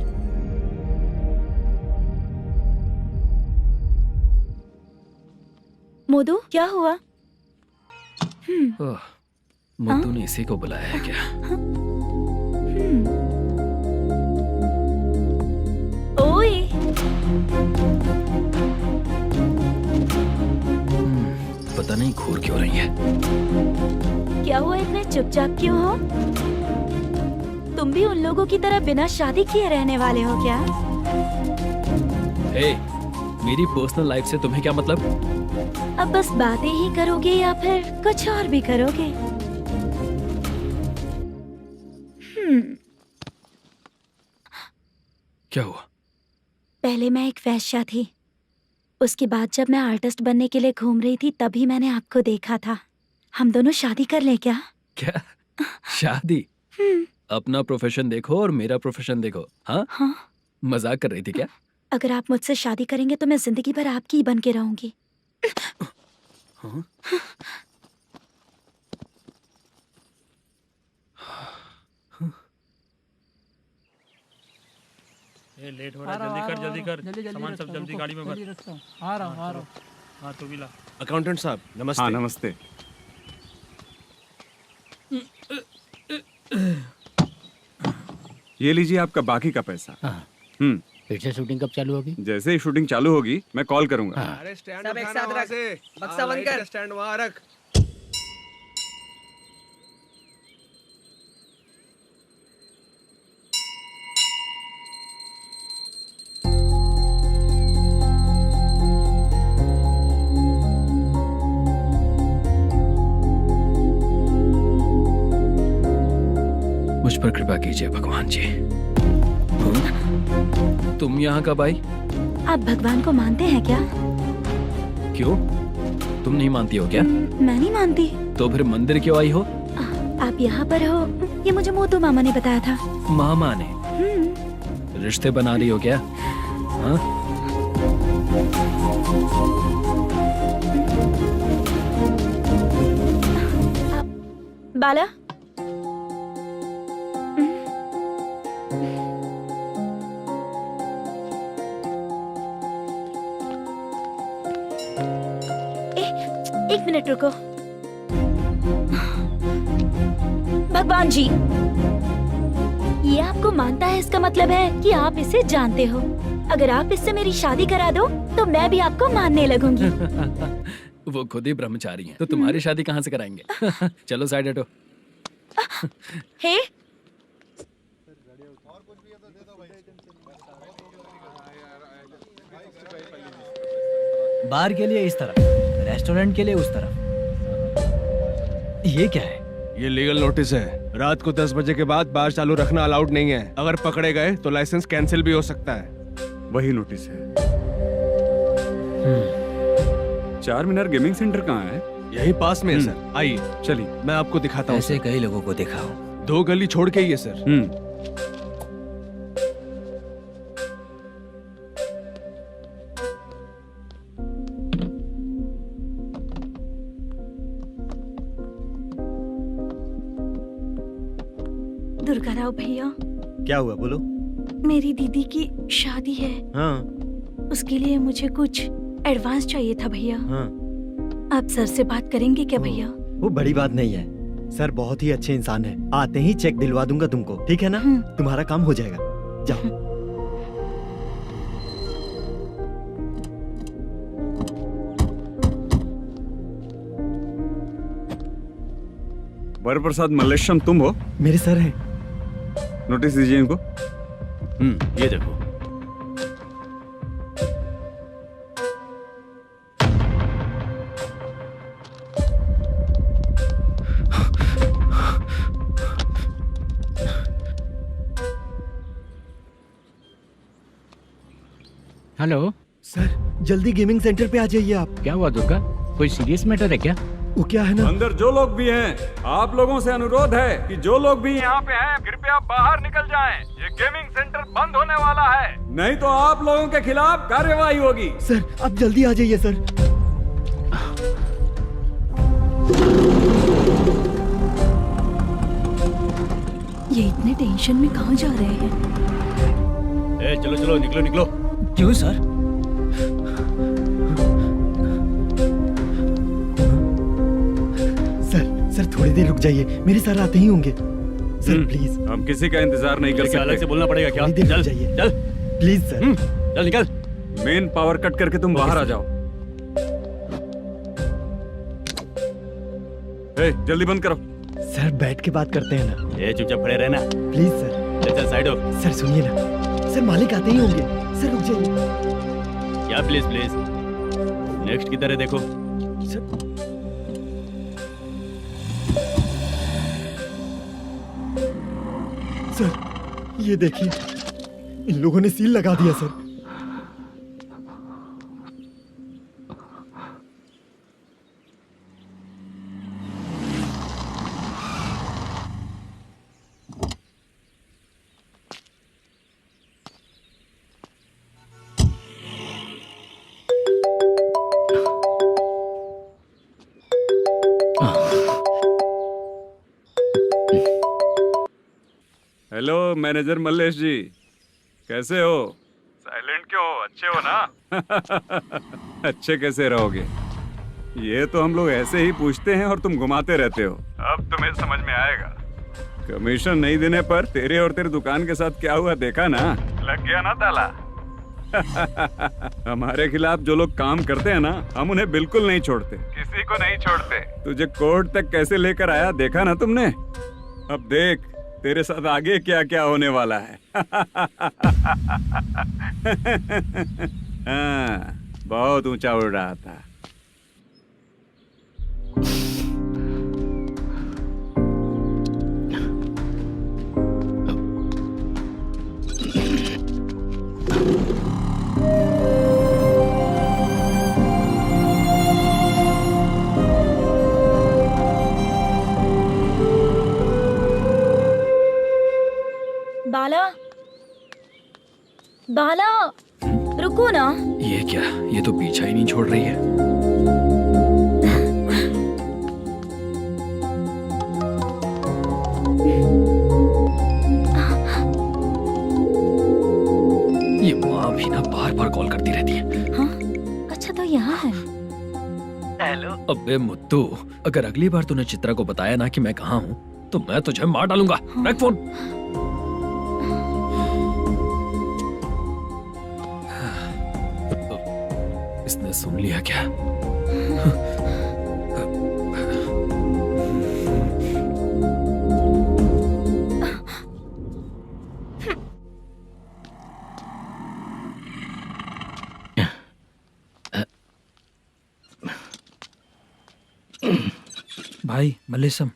मोदू, क्या हुआ? मुद्दू ने इसी को बुलाया है क्या? ओए, पता नहीं घूर क्यों रही है। क्या हुआ, इतने चुपचाप क्यों हो? तुम भी उन लोगों की तरह बिना शादी किए रहने वाले हो क्या? हे, मेरी पर्सनल लाइफ से तुम्हें क्या मतलब? अब बस बातें ही करोगे या फिर कुछ और भी करोगे? क्या हुआ? पहले मैं एक वेश्या थी, उसके बाद जब मैं आर्टिस्ट बनने के लिए घूम रही थी तभी मैंने आपको देखा था। हम दोनों शादी कर ले क्या? क्या शादी? अपना प्रोफेशन देखो और मेरा प्रोफेशन देखो। हाँ? हाँ? मजाक कर रही थी क्या? अगर आप मुझसे शादी करेंगे तो मैं जिंदगी भर आपकी ही बन के रहूंगी। हाँ? ये लेट हो रहा है, जल्दी कर। सामान सब जल्दी गाड़ी में भर। आ रहा हूँ। हाँ तू भी ला। अकाउंटेंट साहब नमस्ते। हाँ नमस्ते। ये लीजिए आपका बाकी का पैसा। फिर से शूटिंग कब चालू होगी? जैसे ही शूटिंग चालू होगी मैं कॉल करूंगा। अरे स्टैंड सब एक साथ रख, बक्सा बंद कर। स्टैंड वहाँ रख। मुझ पर कृपा कीजिए भगवान जी। तुम यहाँ कब आई? आप भगवान को मानते हैं क्या? क्यों? तुम नहीं मानती हो क्या? मैं नहीं मानती। तो फिर मंदिर क्यों आई हो? आप यहाँ पर हो ये मुझे मोदू मामा ने बताया था। मामा ने? रिश्ते बना रही हो क्या? हाँ? बाला, एक मिनट रुको। भगवान जी, ये आपको मानता है, इसका मतलब है कि आप इसे जानते हो। अगर आप इससे मेरी शादी करा दो तो मैं भी आपको मानने लगूंगी। वो खुद ही ब्रह्मचारी हैं, तो तुम्हारी शादी कहाँ से कराएंगे? चलो साइड हटो। हे, बार के लिए इस तरफ, रेस्टोरेंट के लिए उस तरफ। ये क्या है? ये लीगल नोटिस है। रात को 10 बजे के बाद बार चालू रखना अलाउड नहीं है। अगर पकड़े गए तो लाइसेंस कैंसिल भी हो सकता है। वही नोटिस है। चार मीनार गेमिंग सेंटर कहाँ है? यही पास में है सर, आइए चलिए मैं आपको दिखाता हूँ। ऐसे कई लोगों को देखा हूँ। 2 गली छोड़ के ही है सर। दुर्गा राव भैया, क्या हुआ बोलो। मेरी दीदी की शादी है, हाँ उसके लिए मुझे कुछ एडवांस चाहिए था भैया। हाँ, आप सर से बात करेंगे क्या भैया? वो बड़ी बात नहीं है। सर बहुत ही अच्छे इंसान है। आते ही चेक दिलवा दूंगा तुमको, ठीक है ना? तुम्हारा काम हो जाएगा। जाओ। वरप्रसाद मल्लेशम तुम हो? मेरे सर हैं। नोटिस दीजिए इनको। ये देखो। हेलो सर, जल्दी गेमिंग सेंटर पे आ जाइए आप। क्या हुआ दुर्गा? कोई सीरियस मैटर है क्या? वो क्या है ना, अंदर जो लोग भी हैं, आप लोगों से अनुरोध है कि जो लोग भी यहाँ पे हैं, कृपया बाहर निकल जाएं। ये गेमिंग सेंटर बंद होने वाला है, नहीं तो आप लोगों के खिलाफ कार्यवाही होगी। सर आप जल्दी आ जाइए सर। ये इतने टेंशन में कहाँ जा रहे हैं? चलो चलो निकलो निकलो। क्यों सर? सर थोड़ी देर रुक जाइए, मेरे सर आते ही होंगे। Sir please. हम किसी का इंतजार नहीं कर सकते। अलग से बोलना पड़ेगा क्या? थोड़ी देर रुक चल जाइए चल प्लीज सर। चल निकल। मेन पावर कट करके तुम बाहर आ जाओ। जल्दी बंद करो। सर बैठ के बात करते हैं ना। चुपचाप खड़े रहना। Please sir. चल साइड हो। सर सुनिए ना, सर मालिक आते ही होंगे। सर रुक जाइए। क्या प्लीज प्लीज? नेक्स्ट की तरह देखो। सर ये देखिए, इन लोगों ने सील लगा दिया सर। हेलो मैनेजर मल्लेश जी, कैसे हो? साइलेंट क्यों हो? अच्छे हो ना? अच्छे कैसे रहोगे? ये तो हम लोग ऐसे ही पूछते हैं और तुम घुमाते रहते हो। अब तुम्हें समझ में आएगा। कमीशन नहीं देने पर तेरे और तेरी दुकान के साथ क्या हुआ देखा ना? लग गया ना ताला। हमारे खिलाफ जो लोग काम करते हैं ना, हम उन्हें बिल्कुल नहीं छोड़ते, किसी को नहीं छोड़ते। तुझे कोर्ट तक कैसे लेकर आया देखा ना तुमने? अब देख तेरे साथ आगे क्या क्या होने वाला है। हाँ, बहुत ऊंचा उड़ रहा था। बाला, बाला, रुको ना। ये क्या? ये तो पीछा ही नहीं छोड़ रही है। ये माँ भी ना बार बार कॉल करती रहती है। हाँ? अच्छा तो यहाँ है। हेलो। अबे मुद्दू, अगर अगली बार तूने चित्रा को बताया ना कि मैं कहाँ हूँ, तो मैं तुझे मार डालूंगा। रख फोन। इसने सुन लिया क्या? भाई मल्लेशम,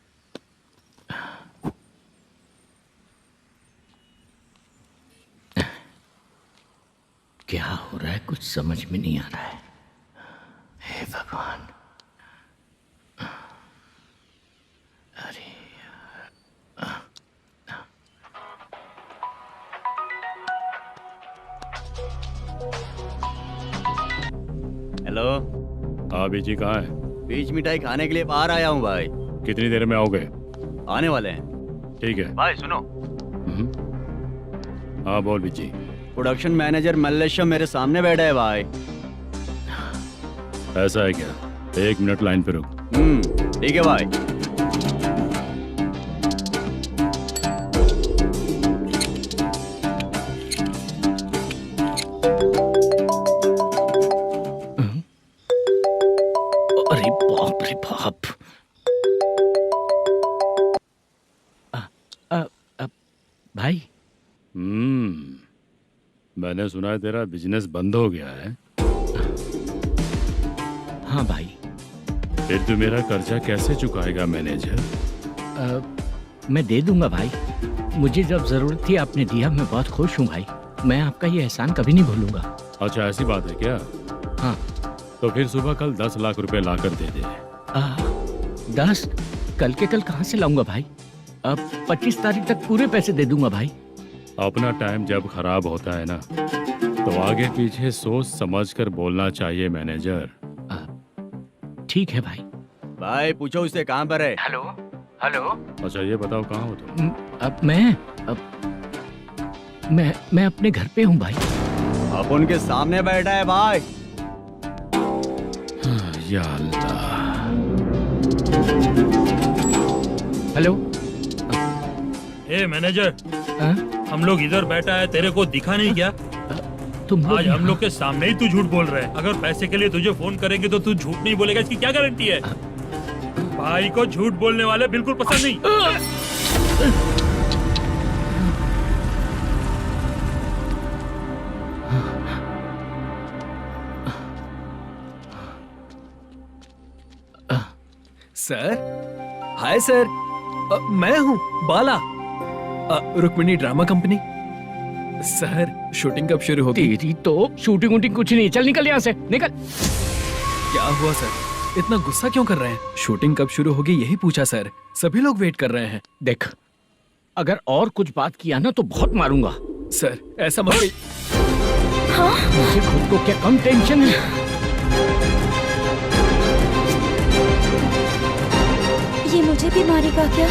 क्या हो रहा है? कुछ समझ में नहीं आ रहा है। हे भगवान। अरे हेलो। हाँ बीजी कहाँ है? बीच मिठाई खाने के लिए बाहर आया हूँ भाई। कितनी देर में आओगे? आने वाले हैं। ठीक है भाई सुनो। हाँ बोल बीजी। प्रोडक्शन मैनेजर मल्लेशम मेरे सामने बैठा है भाई। ऐसा है क्या? 1 मिनट लाइन पे रुक। ठीक है भाई। अरे बाप रे बाप। भाई। मैंने सुना है तेरा बिजनेस बंद हो गया है। हाँ भाई। फिर तू मेरा कर्जा कैसे चुकाएगा मैनेजर? मैं दे दूंगा भाई। मुझे जब जरूरत थी आपने दिया, मैं बहुत खुश हूँ भाई। मैं आपका ये एहसान कभी नहीं भूलूंगा। अच्छा ऐसी बात है क्या? हाँ। तो फिर सुबह कल 10 लाख रुपए लाकर दे दे। 10? कल के कल कहाँ से लाऊंगा भाई? अब 25 तारीख तक पूरे पैसे दे दूंगा भाई। अपना टाइम जब खराब होता है ना, तो आगे पीछे सोच समझ कर बोलना चाहिए मैनेजर। ठीक है भाई। भाई पूछो उससे कहाँ पर है? Hello hello. अच्छा ये बताओ कहाँ हो तुम? अब मैं अपने घर पे हूँ भाई। अब उनके सामने बैठा है भाई। या अल्लाह। हेलो। ए मैनेजर, हम लोग इधर बैठा है, तेरे को दिखा नहीं क्या? तुम आज हम लोग के सामने ही तू झूठ बोल रहा है। अगर पैसे के लिए तुझे फोन करेंगे तो तू झूठ नहीं बोलेगा, इसकी क्या गारंटी है? भाई को झूठ बोलने वाले बिल्कुल पसंद नहीं। सर, हाय सर, मैं हूँ Bala, Rukmini drama company. Sir shooting कब शुरू होगी? तेरी तो शूटिंग वूटिंग कुछ नहीं। चल निकल यहाँ से, निकल। क्या हुआ सर, इतना गुस्सा क्यों कर रहे हैं? शूटिंग कब शुरू होगी यही पूछा सर, सभी लोग वेट कर रहे हैं। देख, अगर और कुछ बात किया ना तो बहुत मारूंगा। सर ऐसा मत कहिए। मुझे खुद को क्या कम टेंशन है? ये मुझे भी मारेगा क्या?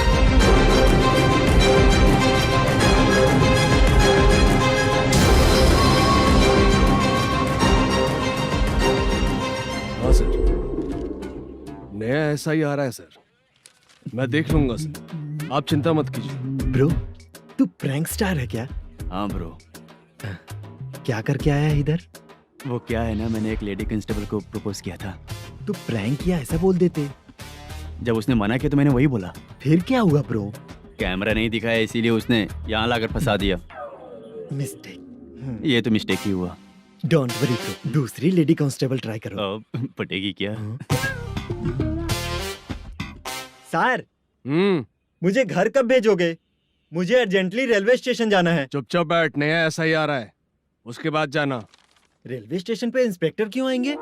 हाँ सर, नया ऐसा ही आ रहा है सर, मैं देख लूंगा सर, आप चिंता मत कीजिए। ब्रो, तू प्रैंक स्टार है क्या? हाँ ब्रो। क्या करके आया है इधर? वो क्या है ना, मैंने एक लेडी कांस्टेबल को प्रपोज किया था। तू प्रैंक किया ऐसा बोल देते। जब उसने मना किया तो मैंने वही बोला। फिर क्या हुआ ब्रो? कैमरा नहीं दिखाया इसीलिए उसने यहाँ लाकर फंसा दिया। मिस्टेक। ये तो मिस्टेक ही हुआ। डोंट वरी ब्रो, दूसरी लेडी कांस्टेबल ट्राई करो। पटेगी क्या? सर, मुझे घर कब भेजोगे? मुझे अर्जेंटली रेलवे स्टेशन जाना है। चुपचाप बैठ, नया ऐसा ही आ रहा है, उसके बाद जाना। रेलवे स्टेशन पे इंस्पेक्टर क्यों आएंगे?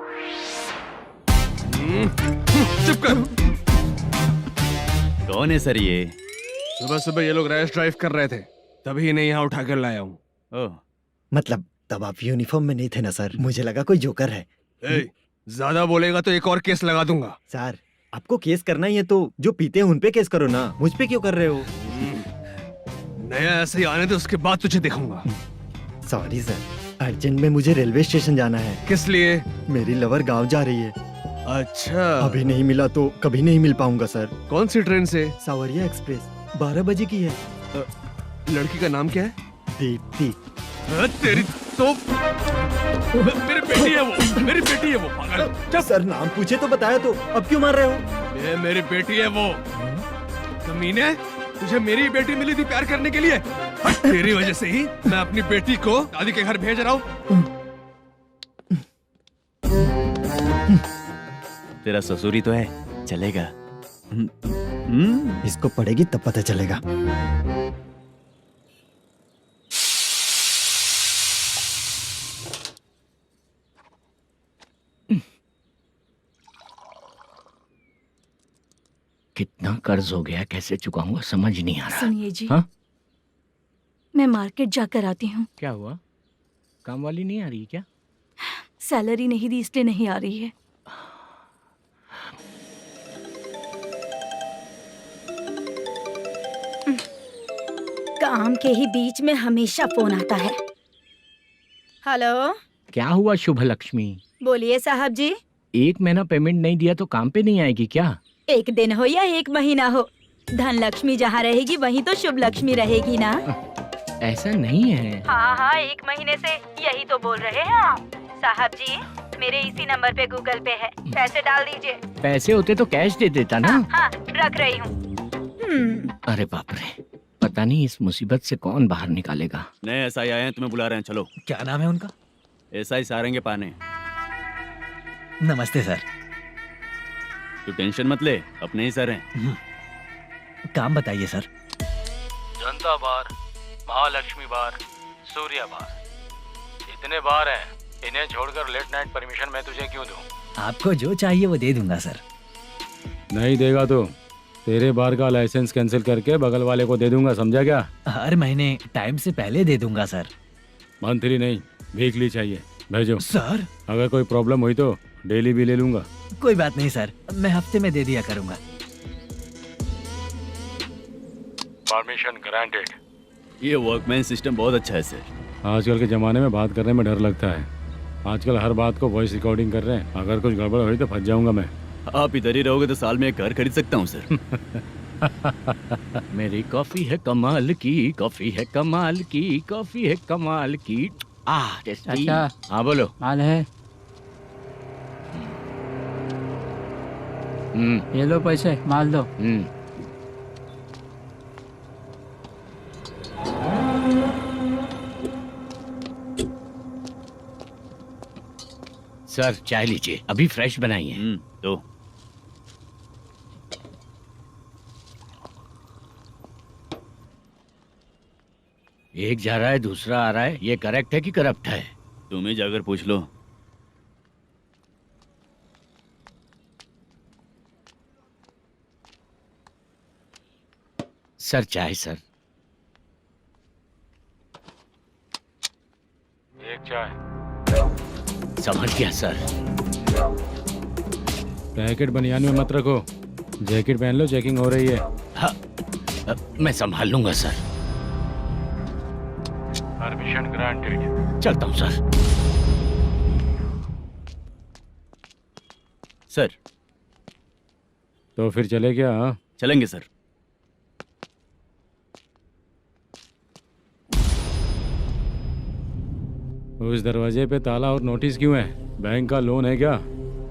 चुप कर। कौन है सर ये? सुबह सुबह ये लोग रैश ड्राइव कर रहे थे, तभी इन्हें यहाँ उठा कर लाया हूँ। मतलब तब आप यूनिफॉर्म में नहीं थे ना सर, मुझे लगा कोई जोकर है। ज्यादा बोलेगा तो एक और केस लगा दूंगा। सर, आपको केस करना ही है तो जो पीते हैं उन पे केस करो ना, मुझ पे क्यों कर रहे हो? नया ऐसे ही आने दो, उसके बाद तुझे देखूंगा। सॉरी सर, अर्जेंट में मुझे रेलवे स्टेशन जाना है। किस लिए? मेरी लवर गांव जा रही है। अच्छा, अभी नहीं मिला तो कभी नहीं मिल पाऊंगा सर। कौन सी ट्रेन से? सावरिया एक्सप्रेस, 12 बजे की है। लड़की का नाम क्या है? दीप्ति। तेरी तो मेरी बेटी है वो, मेरी बेटी है वो, पागल। सर नाम पूछे तो बताया, तो अब क्यों मार रहे हो? ये मेरी बेटी है वो। कमीने, तुझे मेरी बेटी मिली थी प्यार करने के लिए, तेरी वजह से ही मैं अपनी बेटी को दादी के घर भेज रहा हूँ। तेरा ससुरी तो है, चलेगा। इसको पढ़ेगी तब पता चलेगा। कितना कर्ज हो गया, कैसे चुकाऊंगा समझ नहीं आ रहा। सुनिए जी, हाँ? मैं मार्केट जाकर आती हूँ। क्या हुआ? काम वाली नहीं आ रही क्या? सैलरी नहीं दी इसलिए नहीं आ रही है। काम के ही बीच में हमेशा फोन आता है। हेलो, क्या हुआ शुभ लक्ष्मी? बोलिए साहब जी। 1 महीना पेमेंट नहीं दिया तो काम पे नहीं आएगी क्या? 1 दिन हो या 1 महीना हो, धन लक्ष्मी जहाँ रहेगी वहीं तो शुभ लक्ष्मी रहेगी ना। ऐसा नहीं है। हाँ, 1 महीने से यही तो बोल रहे हैं आप। साहब जी, मेरे इसी नंबर पे गूगल पे है, पैसे डाल दीजिए। पैसे होते तो कैश दे देता ना। हाँ, रख रही हूँ। अरे बाप रे, पता नहीं इस मुसीबत से कौन बाहर निकालेगा। नए एसआई आए हैं, तुम्हें बुला रहे हैं, चलो। क्या नाम है उनका? एसआई सारंगे पाने। नमस्ते सर। तू टेंशन मत ले, अपने ही सर हैं। काम बताइए सर। जनता बार, महालक्ष्मी बार, सूर्या बार, इतने बार हैं। इन्हें छोड़कर लेट नाइट परमिशन मैं तुझे क्यों दूं? आपको जो चाहिए वो दे दूंगा सर। नहीं देगा तो तेरे बार का लाइसेंस कैंसिल करके बगल वाले को दे दूंगा, समझा क्या? हर महीने टाइम से पहले दे दूंगा सर। मंथली नहीं, वीकली चाहिए, भेजो। सर अगर कोई प्रॉब्लम हुई तो डेली भी ले लूंगा। कोई बात नहीं सर, मैं हफ्ते में दे दिया करूंगा। Permission granted. ये वर्कमैन सिस्टम बहुत अच्छा है सर। आजकल के जमाने में बात करने में डर लगता है। आजकल हर बात को वॉइस रिकॉर्डिंग कर रहे हैं। अगर कुछ गड़बड़ हुई तो फंस जाऊंगा मैं। आप इधर ही रहोगे तो साल में एक घर खरीद सकता हूँ सर। मेरी कॉफी है कमाल की, कॉफी है कमाल की, कॉफी है कमाल की। टेस्टी। अच्छा। हाँ बोलो। माल है, ये लो पैसे, माल दो। सर चाय लीजिए, अभी फ्रेश बनाई है। तो एक जा रहा है दूसरा आ रहा है, ये करेक्ट है कि करप्ट है? तुम ही जाकर पूछ लो। सर चाय सर। एक चाय। समझ गया सर। पैकेट बनियान में मत रखो, जैकेट पहन लो, चेकिंग हो रही है। हाँ, मैं संभाल लूंगा सर। Permission granted. चलता हूँ सर। सर तो फिर चले क्या? हाँ? चलेंगे सर। उस दरवाजे पे ताला और नोटिस क्यों है? बैंक का लोन है क्या?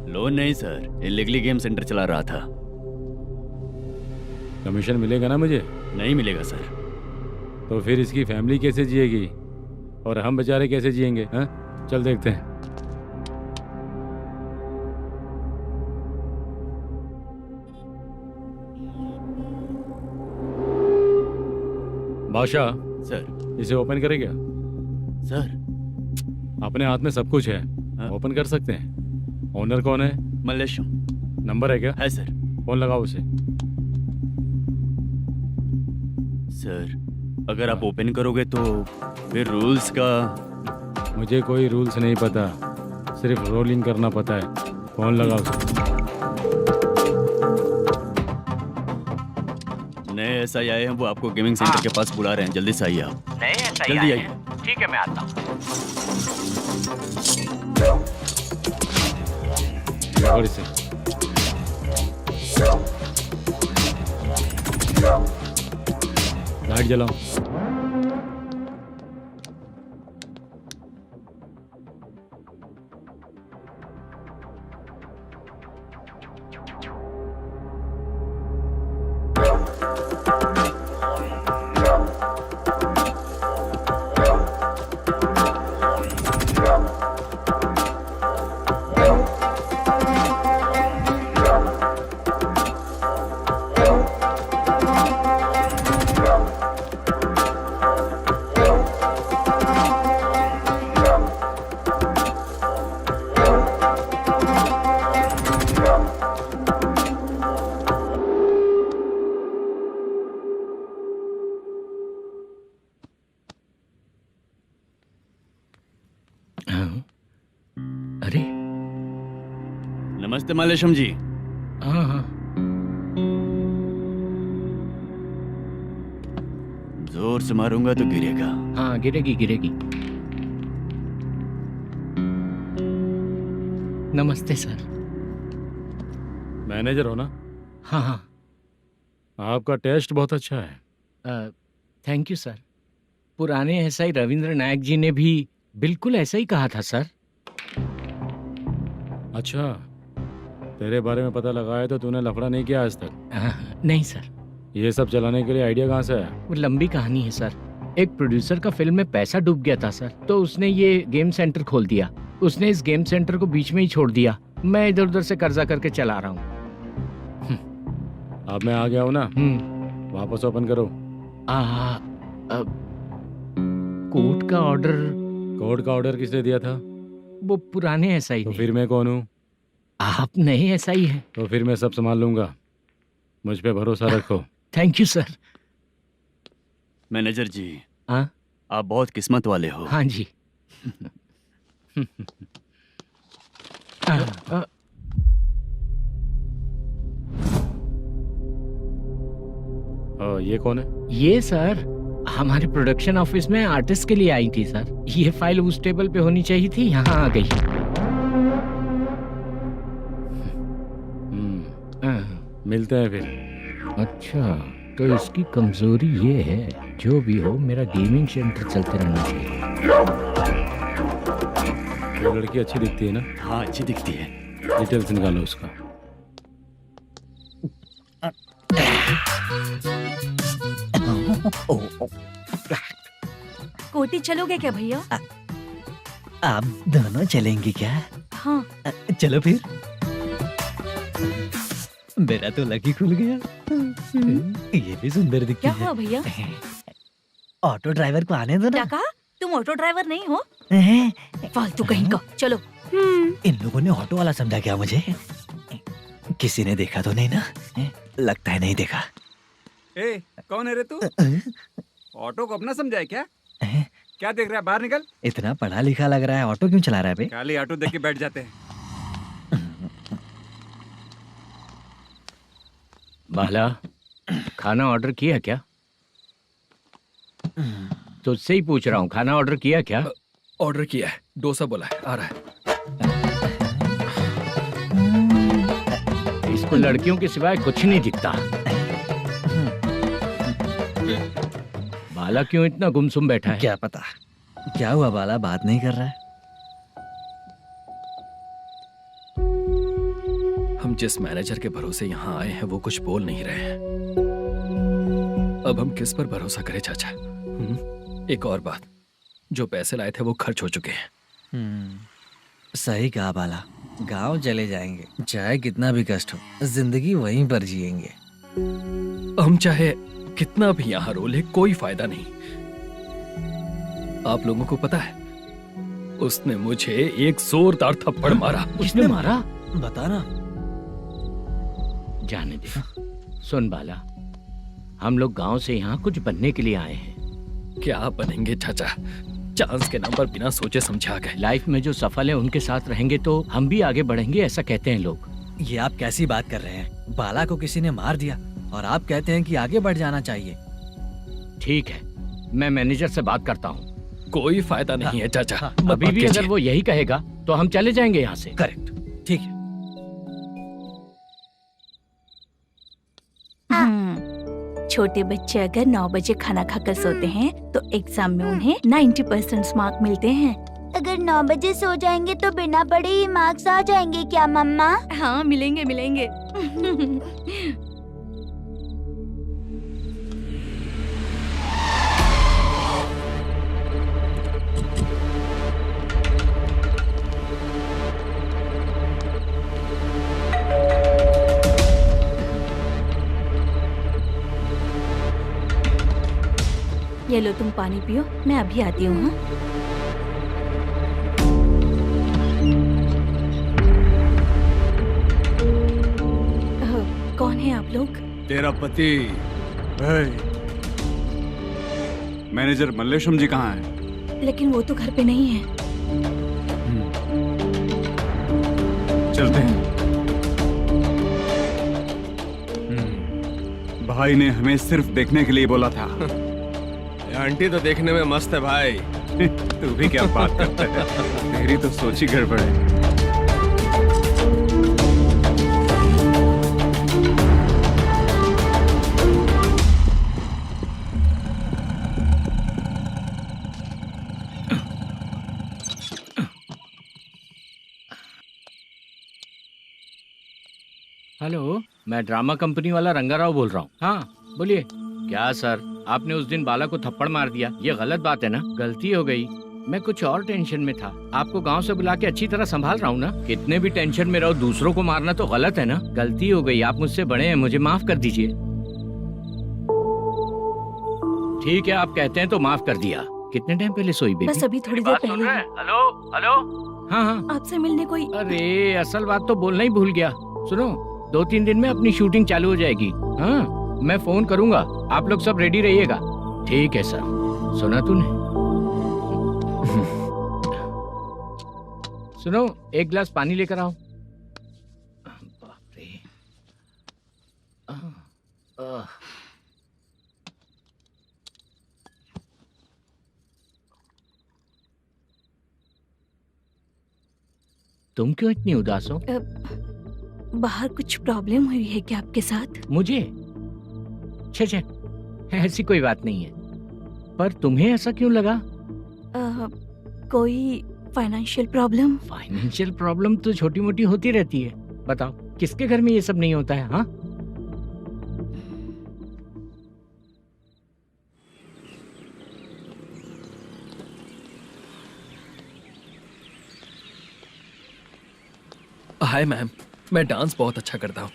लोन नहीं सर, इलीगली गेम सेंटर चला रहा था। कमीशन मिलेगा ना मुझे? नहीं मिलेगा सर। तो फिर इसकी फैमिली कैसे जिएगी और हम बेचारे कैसे जिएंगे? हाँ, चल देखते हैं। बादशाह सर। इसे ओपन करे क्या? सर अपने हाथ में सब कुछ है, ओपन कर सकते हैं। ओनर कौन है? मल्लेशम। नंबर है क्या? है सर। फोन लगाओ उसे। सर अगर आप ओपन करोगे तो फिर रूल्स का। मुझे कोई रूल्स नहीं पता, सिर्फ रोलिंग करना पता है। फोन लगाओ उसे। नए एसआई आए हैं, वो आपको गेमिंग सेंटर के पास बुला रहे हैं, जल्दी से आइए आप। नए एसआई जल्दी आए आइए। हैं? ठीक है मैं आता हूँ। और इसे लाइट जलाओ। अरे नमस्ते मल्लेशम जी। हाँ हाँ। जोर से मारूंगा तो गिरेगा। हाँ गिरेगी गिरेगी। नमस्ते सर। मैनेजर हो ना? हाँ हाँ। आपका टेस्ट बहुत अच्छा है। Thank you sir. पुराने एसआई रविंद्र नायक जी ने भी बिल्कुल ऐसा ही कहा था सर। अच्छा, तेरे बारे में पता लगा है तो तूने लफड़ा नहीं किया आज तक? नहीं सर। ये सब चलाने के लिए आइडिया कहाँ से है? वो लंबी कहानी है सर। एक प्रोड्यूसर का फिल्म में पैसा डूब गया था सर, तो उसने ये गेम सेंटर खोल दिया। उसने इस गेम सेंटर को बीच में ही छोड़ दिया। मैं इधर उधर से कर्जा करके चला रहा हूँ। अब मैं आ गया हूँ ना, वापस ओपन करो। कोर्ट का ऑर्डर। कोर्ट का ऑर्डर किसने दिया था? वो पुराने एसआई तो ने। फिर मैं कौन हूँ? आप नए एसआई हैं। तो फिर मैं सब संभाल लूंगा, मुझ पे भरोसा रखो। Thank you sir. मैनेजर जी, हाँ आप बहुत किस्मत वाले हो। हाँ जी। ये कौन है? ये सर हमारे प्रोडक्शन ऑफिस में आर्टिस्ट के लिए आई थी सर। ये फाइल उस टेबल पे होनी चाहिए थी, यहाँ आ गई। मिलते हैं फिर। अच्छा, तो इसकी कमजोरी ये है, जो भी हो मेरा गेमिंग सेंटर चलते रहना चाहिए। वो लड़की अच्छी दिखती है ना? हाँ, अच्छी दिखती है। डिटेल्स निकालो उसका। कोटी चलोगे क्या भैया? आप दोनों चलेंगे क्या? हाँ। चलो फिर। मेरा तो लकी खुल गया। ये भी सुंदर दिखती क्या है। हुआ भैया? ऑटो ड्राइवर को आने दो क्या ना। कहा? तुम ऑटो ड्राइवर नहीं हो? फालतू कहीं का। चलो। इन लोगों ने ऑटो वाला समझा क्या मुझे? किसी ने देखा तो नहीं ना? लगता है नहीं देखा। ए, कौन है रे तू? ऑटो को अपना समझा है क्या? क्या देख रहा है? बाहर निकल। इतना पढ़ा लिखा लग रहा है, ऑटो क्यों चला रहा है बे? खाली ऑटो देख के बैठ जाते हैं। बाला, खाना ऑर्डर किया क्या? तुझसे ही पूछ रहा हूँ, खाना ऑर्डर किया क्या? ऑर्डर किया है, डोसा बोला है, आ रहा है। इसको लड़कियों के सिवाय कुछ नहीं दिखता। बाला क्यों इतना गुमसुम बैठा है? क्या पता क्या हुआ, बाला बात नहीं कर रहा है। हम जिस मैनेजर के भरोसे यहाँ आए हैं वो कुछ बोल नहीं रहे हैं। अब हम किस पर भरोसा करें चाचा? एक और बात, जो पैसे लाए थे वो खर्च हो चुके हैं। सही कहा बाला, गांव चले जाएंगे, चाहे कितना भी कष्ट हो, जिंदगी वहीं पर जिएंगे। हम चाहे कितना भी यहाँ रो ले, कोई फायदा नहीं। आप लोगों को पता है, उसने मुझे एक जोरदार थप्पड़ मारा। उसने मारा? बताना। जाने दे। सुन बाला, हम लोग गांव से यहाँ कुछ बनने के लिए आए हैं। क्या बनेंगे चाचा? चांस के नाम पर बिना सोचे समझे आ गए। लाइफ में जो सफल है उनके साथ रहेंगे तो हम भी आगे बढ़ेंगे, ऐसा कहते हैं लोग। ये आप कैसी बात कर रहे हैं? बाला को किसी ने मार दिया और आप कहते हैं कि आगे बढ़ जाना चाहिए। ठीक है, मैं मैनेजर से बात करता हूँ। कोई फायदा नहीं है चाचा। अभी भी अगर वो यही कहेगा तो हम चले जाएंगे यहाँ से। करेक्ट, ठीक है। छोटे बच्चे अगर 9 बजे खाना खाकर सोते हैं तो एग्जाम में उन्हें 90% मार्क मिलते हैं। अगर 9 बजे सो जाएंगे तो बिना पढ़े ही मार्क्स आ जाएंगे क्या मम्मा? हाँ, मिलेंगे मिलेंगे। ये लो, तुम पानी पियो, मैं अभी आती हूँ। हाँ, कौन है आप लोग? तेरा पति। मैनेजर मल्लेशम जी कहाँ हैं? लेकिन वो तो घर पे नहीं है। चलते हैं। भाई ने हमें सिर्फ देखने के लिए बोला था। आंटी तो देखने में मस्त है भाई। तू भी क्या बात करता है? तेरी तो सोच ही गड़बड़ है। हेलो, मैं ड्रामा कंपनी वाला रंगाराव बोल रहा हूँ। हाँ बोलिए। क्या सर, आपने उस दिन बाला को थप्पड़ मार दिया, ये गलत बात है ना? गलती हो गई, मैं कुछ और टेंशन में था। आपको गांव से बुला के अच्छी तरह संभाल रहा हूँ ना। कितने भी टेंशन में रहो, दूसरों को मारना तो गलत है ना। गलती हो गई, आप मुझसे बड़े हैं, मुझे माफ कर दीजिए। ठीक है, आप कहते हैं तो माफ कर दिया। कितने टाइम पहले सोई बेबी? बस अभी थोड़ी देर पहले ही। Hello hello. हाँ हाँ, आपसे मिलने कोई। अरे असल बात तो बोलना ही भूल गया। सुनो, 2-3 दिन में अपनी शूटिंग चालू हो जाएगी। हाँ, मैं फोन करूंगा, आप लोग सब रेडी रहिएगा। ठीक है सर। सुना तूने? सुनो, एक गिलास पानी लेकर आओ। बाप रे। तुम क्यों इतनी उदास हो? बाहर कुछ प्रॉब्लम हुई है क्या आपके साथ? मुझे? छे, ऐसी कोई बात नहीं है। पर तुम्हें ऐसा क्यों लगा? कोई फाइनेंशियल प्रॉब्लम? फाइनेंशियल प्रॉब्लम तो छोटी मोटी होती रहती है। बताओ, किसके घर में ये सब नहीं होता है? हाँ, हाय मैम, मैं डांस बहुत अच्छा करता हूँ।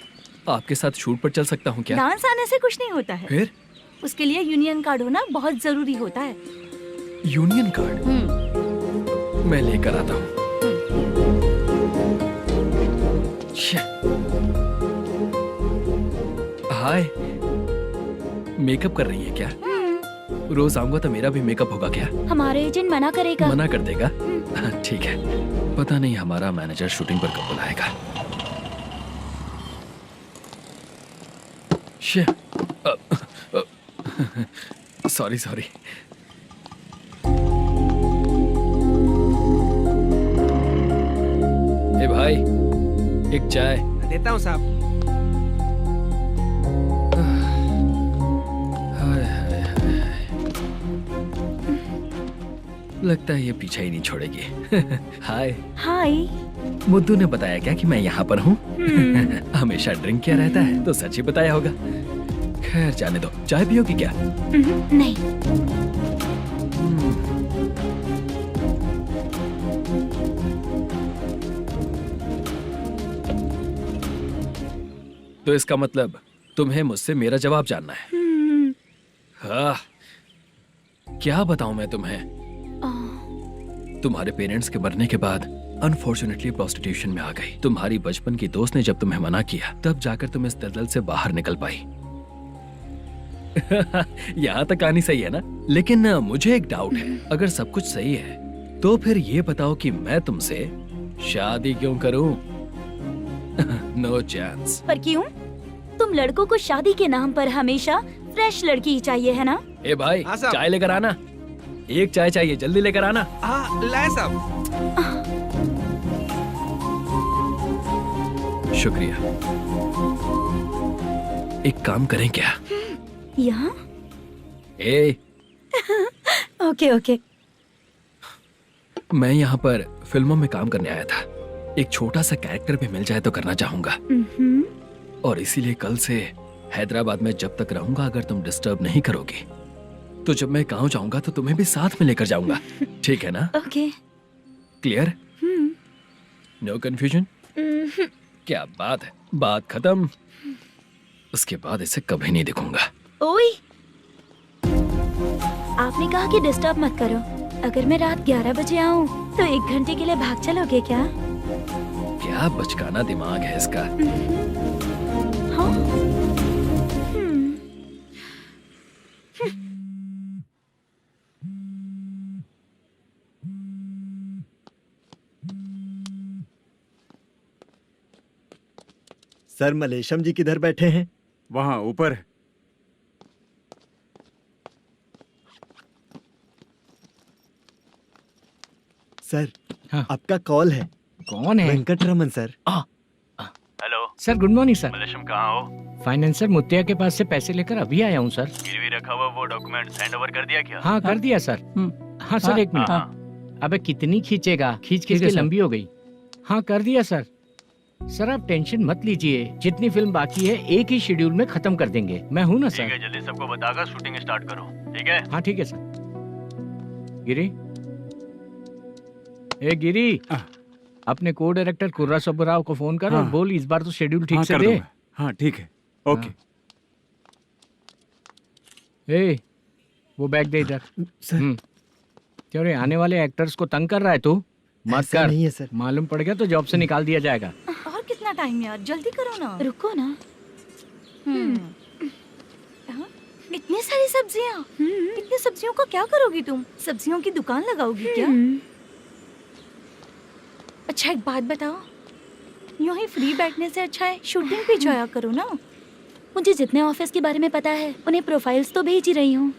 आपके साथ शूट पर चल सकता हूँ क्या? डांस आने से कुछ नहीं होता है। फिर? उसके लिए यूनियन कार्ड होना बहुत जरूरी होता है। Union card? मैं लेकर आता हूँ। हाय, मेकअप कर रही है क्या? रोज आऊंगा तो मेरा भी मेकअप होगा क्या? हमारे एजेंट मना करेगा। मना कर देगा? ठीक है, पता नहीं हमारा मैनेजर शूटिंग पर कब बुलाएगा। सॉरी। ए भाई, एक चाय। देता हूँ साहब। लगता है ये पीछा ही नहीं छोड़ेगी। हाय। हाय। मुद्दू ने बताया क्या कि मैं यहाँ पर हूँ? हमेशा ड्रिंक किया रहता है तो सच ही बताया होगा। खैर जाने दो, चाय पियोगी क्या? नहीं। तो इसका मतलब तुम्हें मुझसे मेरा जवाब जानना है? हाँ, क्या बताऊं मैं तुम्हें? तुम्हारे पेरेंट्स के मरने के बाद अनफॉर्चुनेटली प्रोस्टिट्यूशन में आ गई। तुम्हारी बचपन की दोस्त ने जब तुम्हें मना किया, तब जाकर तुम इस दलदल से बाहर निकल पाई। यहाँ तक कहानी सही है ना? लेकिन मुझे एक डाउट है। अगर सब कुछ सही है तो फिर ये बताओ कि मैं तुमसे शादी क्यों करूं? No chance. पर क्यों? तुम लड़कों को शादी के नाम पर हमेशा फ्रेश लड़की ही चाहिए, है ना? ए भाई, चाय लेकर आना। एक चाय चाहिए, जल्दी लेकर आना। हाँ, लाए साहब। शुक्रिया। एक काम करें क्या? यहाँ? ए, ओके। मैं यहाँ पर फिल्मों में काम करने आया था। एक छोटा सा कैरेक्टर भी मिल जाए तो करना चाहूंगा। और इसीलिए कल से हैदराबाद में जब तक रहूंगा, अगर तुम डिस्टर्ब नहीं करोगी तो जब मैं गांव जाऊंगा तो तुम्हें भी साथ में लेकर जाऊंगा। ठीक है ना? ओके। क्लियर? No confusion? क्या बात है, बात खत्म। उसके बाद इसे कभी नहीं दिखूंगा। ओए, आपने कहा कि डिस्टर्ब मत करो। अगर मैं रात 11 बजे आऊं तो 1 घंटे के लिए भाग चलोगे क्या? क्या बचकाना दिमाग है इसका। हाँ? सर, मलेशम जी किधर बैठे हैं? वहाँ ऊपर। सर, हाँ। आपका कॉल है। कौन है? Venkataraman sir. Hello sir, good morning sir. Malesham, कहाँ हो? फाइनेंसर मुत्तिया के पास से पैसे लेकर अभी आया हूँ सर। गिरवी रखा हुआ वो डॉक्यूमेंट हैंड ओवर कर दिया क्या? हाँ, कर दिया सर। हाँ सर, एक मिनट। अबे कितनी खींचेगा, खींच के लंबी हो गई। हाँ, कर दिया सर। सर आप टेंशन मत लीजिए, जितनी फिल्म बाकी है एक ही शेड्यूल में खत्म कर देंगे। मैं हूँ ना ठीक है, सर। जल्दी सबको बताकर शूटिंग स्टार्ट करो, ठीक है? हाँ ठीक है सर। गिरी, ए गिरी, अपने को डायरेक्टर कुर्रा सुब्बराव को फोन कर और हाँ। बोल इस बार तो शेड्यूल ठीक हाँ, से कर दे। दूंगा। हाँ ठीक है, ओके। ए, वो बैग दे इधर। सर क्यों रे, आने वाले एक्टर्स को तंग कर रहा है तू? मत ऐसा कर, नहीं है सर। मालूम पड़ गया तो जॉब से निकाल दिया जाएगा। और कितना टाइम यार, जल्दी करो ना। रुको ना। हाँ? इतनी सारी सब्जियाँ, इतनी सब्जियों का क्या करोगी तुम? सब्जियों की दुकान लगाओगी क्या? अच्छा एक बात बताओ, यूं ही फ्री बैठने से अच्छा है शूटिंग भी जाया करो ना। मुझे जितने ऑफिस के बारे में पता है उन्हें प्रोफाइल्स तो भेज ही रही हूँ।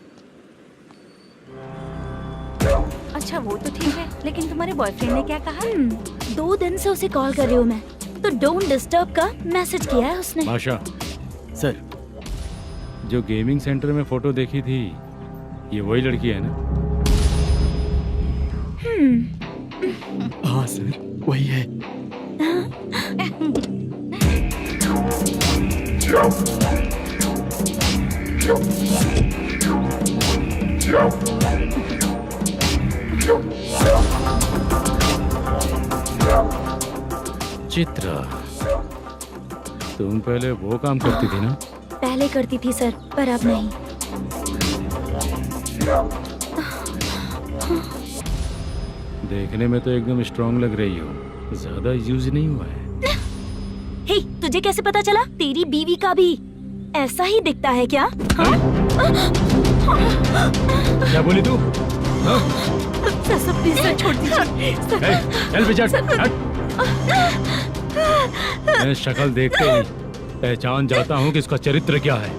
अच्छा वो तो ठीक है, लेकिन तुम्हारे बॉयफ्रेंड ने क्या कहा? 2 दिन से उसे कॉल कर रही हूँ मैं, तो डोंट डिस्टर्ब का मैसेज किया है उसने। बादशाह, सर जो गेमिंग सेंटर में फोटो देखी थी, ये वही लड़की है ना? हाँ सर वही है। चित्रा, तुम पहले वो काम करती थी ना? पहले करती थी सर, पर अब नहीं। देखने में तो एकदम स्ट्रांग लग रही हो, ज्यादा यूज नहीं हुआ है। हे, तुझे कैसे पता चला? तेरी बीवी का भी ऐसा ही दिखता है क्या? हाँ? क्या बोली तू? सर प्लीज सर छोड़ दीजिए। चल विजय, हट। मैं शक्ल देखते ही पहचान जाता हूँ कि इसका चरित्र क्या है।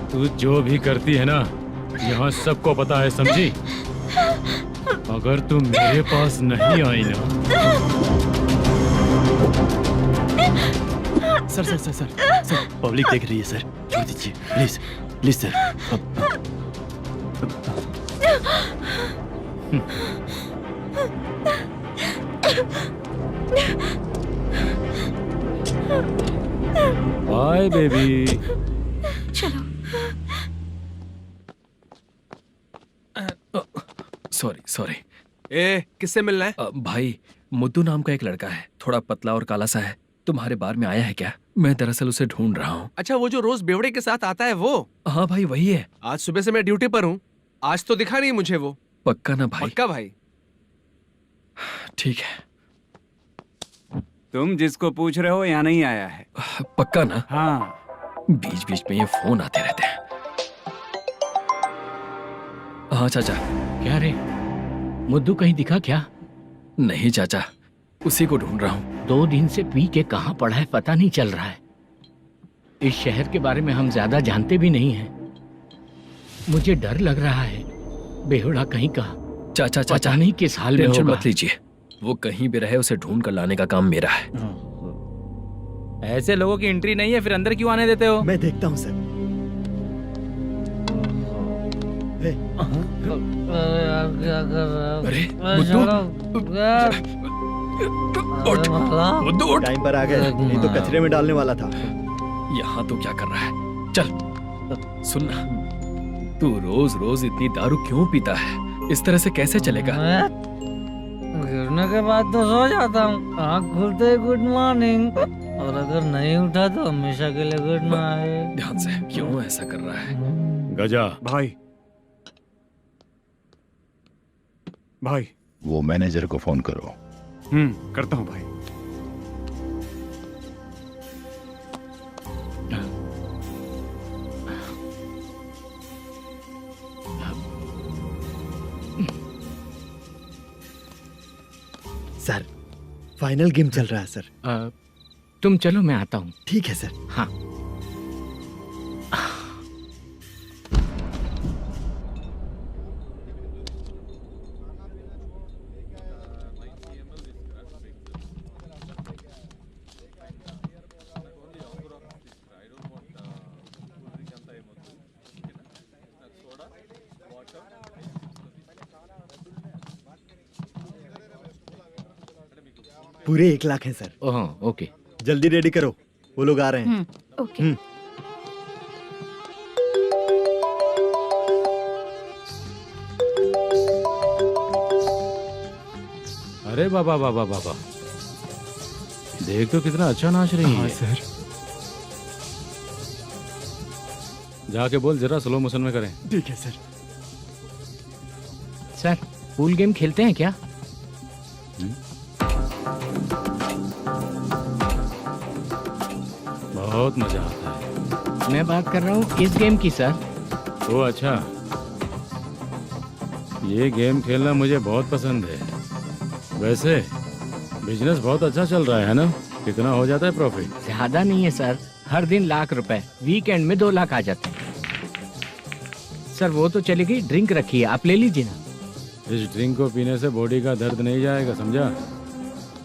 तू जो भी करती है ना, यहाँ सबको पता है, समझी? अगर तू मेरे पास नहीं आई ना। Sir sir sir sir sir public देख रही है सर, छोड़ दीजिए please please sir. Bye baby. चलो। Sorry sorry. ए, किससे मिलना है? भाई, मुद्दू नाम का एक लड़का है, थोड़ा पतला और काला सा है, तुम्हारे बार में आया है क्या? मैं दरअसल उसे ढूंढ रहा हूँ। अच्छा, वो जो रोज बेवड़े के साथ आता है वो? हाँ भाई वही है। आज सुबह से मैं ड्यूटी पर हूँ, आज तो दिखा नहीं मुझे वो। पक्का ना भाई? पक्का भाई। ठीक है। तुम जिसको पूछ रहे हो यहाँ नहीं आया है। पक्का ना? हाँ। बीच बीच में ये फोन आते रहते हैं। हाँ चाचा। क्या रे, मुद्दू कहीं दिखा क्या? नहीं चाचा, उसी को ढूंढ रहा हूँ। 2 दिन से पी के कहाँ पड़ा है पता नहीं चल रहा है। इस शहर के बारे में हम ज्यादा जानते भी नहीं हैं। मुझे डर लग रहा है, बेहुड़ा कहीं का। चाचा चाचा पता नहीं किस हाल में टेंशन होगा। मत लीजिए, वो कहीं भी रहे उसे ढूंढ कर लाने का काम मेरा है। ऐसे लोगों की एंट्री नहीं है, फिर अंदर क्यों आने देते हो? मैं देखता हूँ सर। अरे मुद्दू उठ। टाइम पर आ गए, नहीं तो कचरे में डालने वाला था। यहाँ तो क्या कर रहा है? चल सुनना, तू रोज रोज इतनी दारू क्यों पीता है? इस तरह से कैसे चलेगा? गिरने के बाद तो सो जाता हूँ, आँख खुलते ही गुड मॉर्निंग, और अगर नहीं उठा तो हमेशा के लिए गुड नाइट। ध्यान से, क्यों ऐसा कर रहा है? गजा भाई, भाई वो मैनेजर को फोन करो। करता हूँ भाई। सर फाइनल गेम चल रहा है सर। तुम चलो, मैं आता हूँ। ठीक है सर। हाँ। पूरे 1 लाख हैं सर। Oh okay. जल्दी रेडी करो, वो लोग आ रहे हैं। ओके। अरे बाबा बाबा बाबा, देख तो कितना अच्छा नाच रही है। सर। जाके बोल जरा स्लो मोशन में करें। ठीक है सर। सर पूल गेम खेलते हैं क्या? बहुत मजा आता है। मैं बात कर रहा हूँ इस गेम की सर। ओ अच्छा, ये गेम खेलना मुझे बहुत पसंद है। वैसे बिजनेस बहुत अच्छा चल रहा है ना? कितना हो जाता है प्रॉफिट? ज्यादा नहीं है सर, हर दिन लाख रुपए, वीकेंड में 2 लाख आ जाते हैं। सर वो तो चलेगी, ड्रिंक रखी है, आप ले लीजिए ना। इस ड्रिंक को पीने से बॉडी का दर्द नहीं जाएगा, समझा?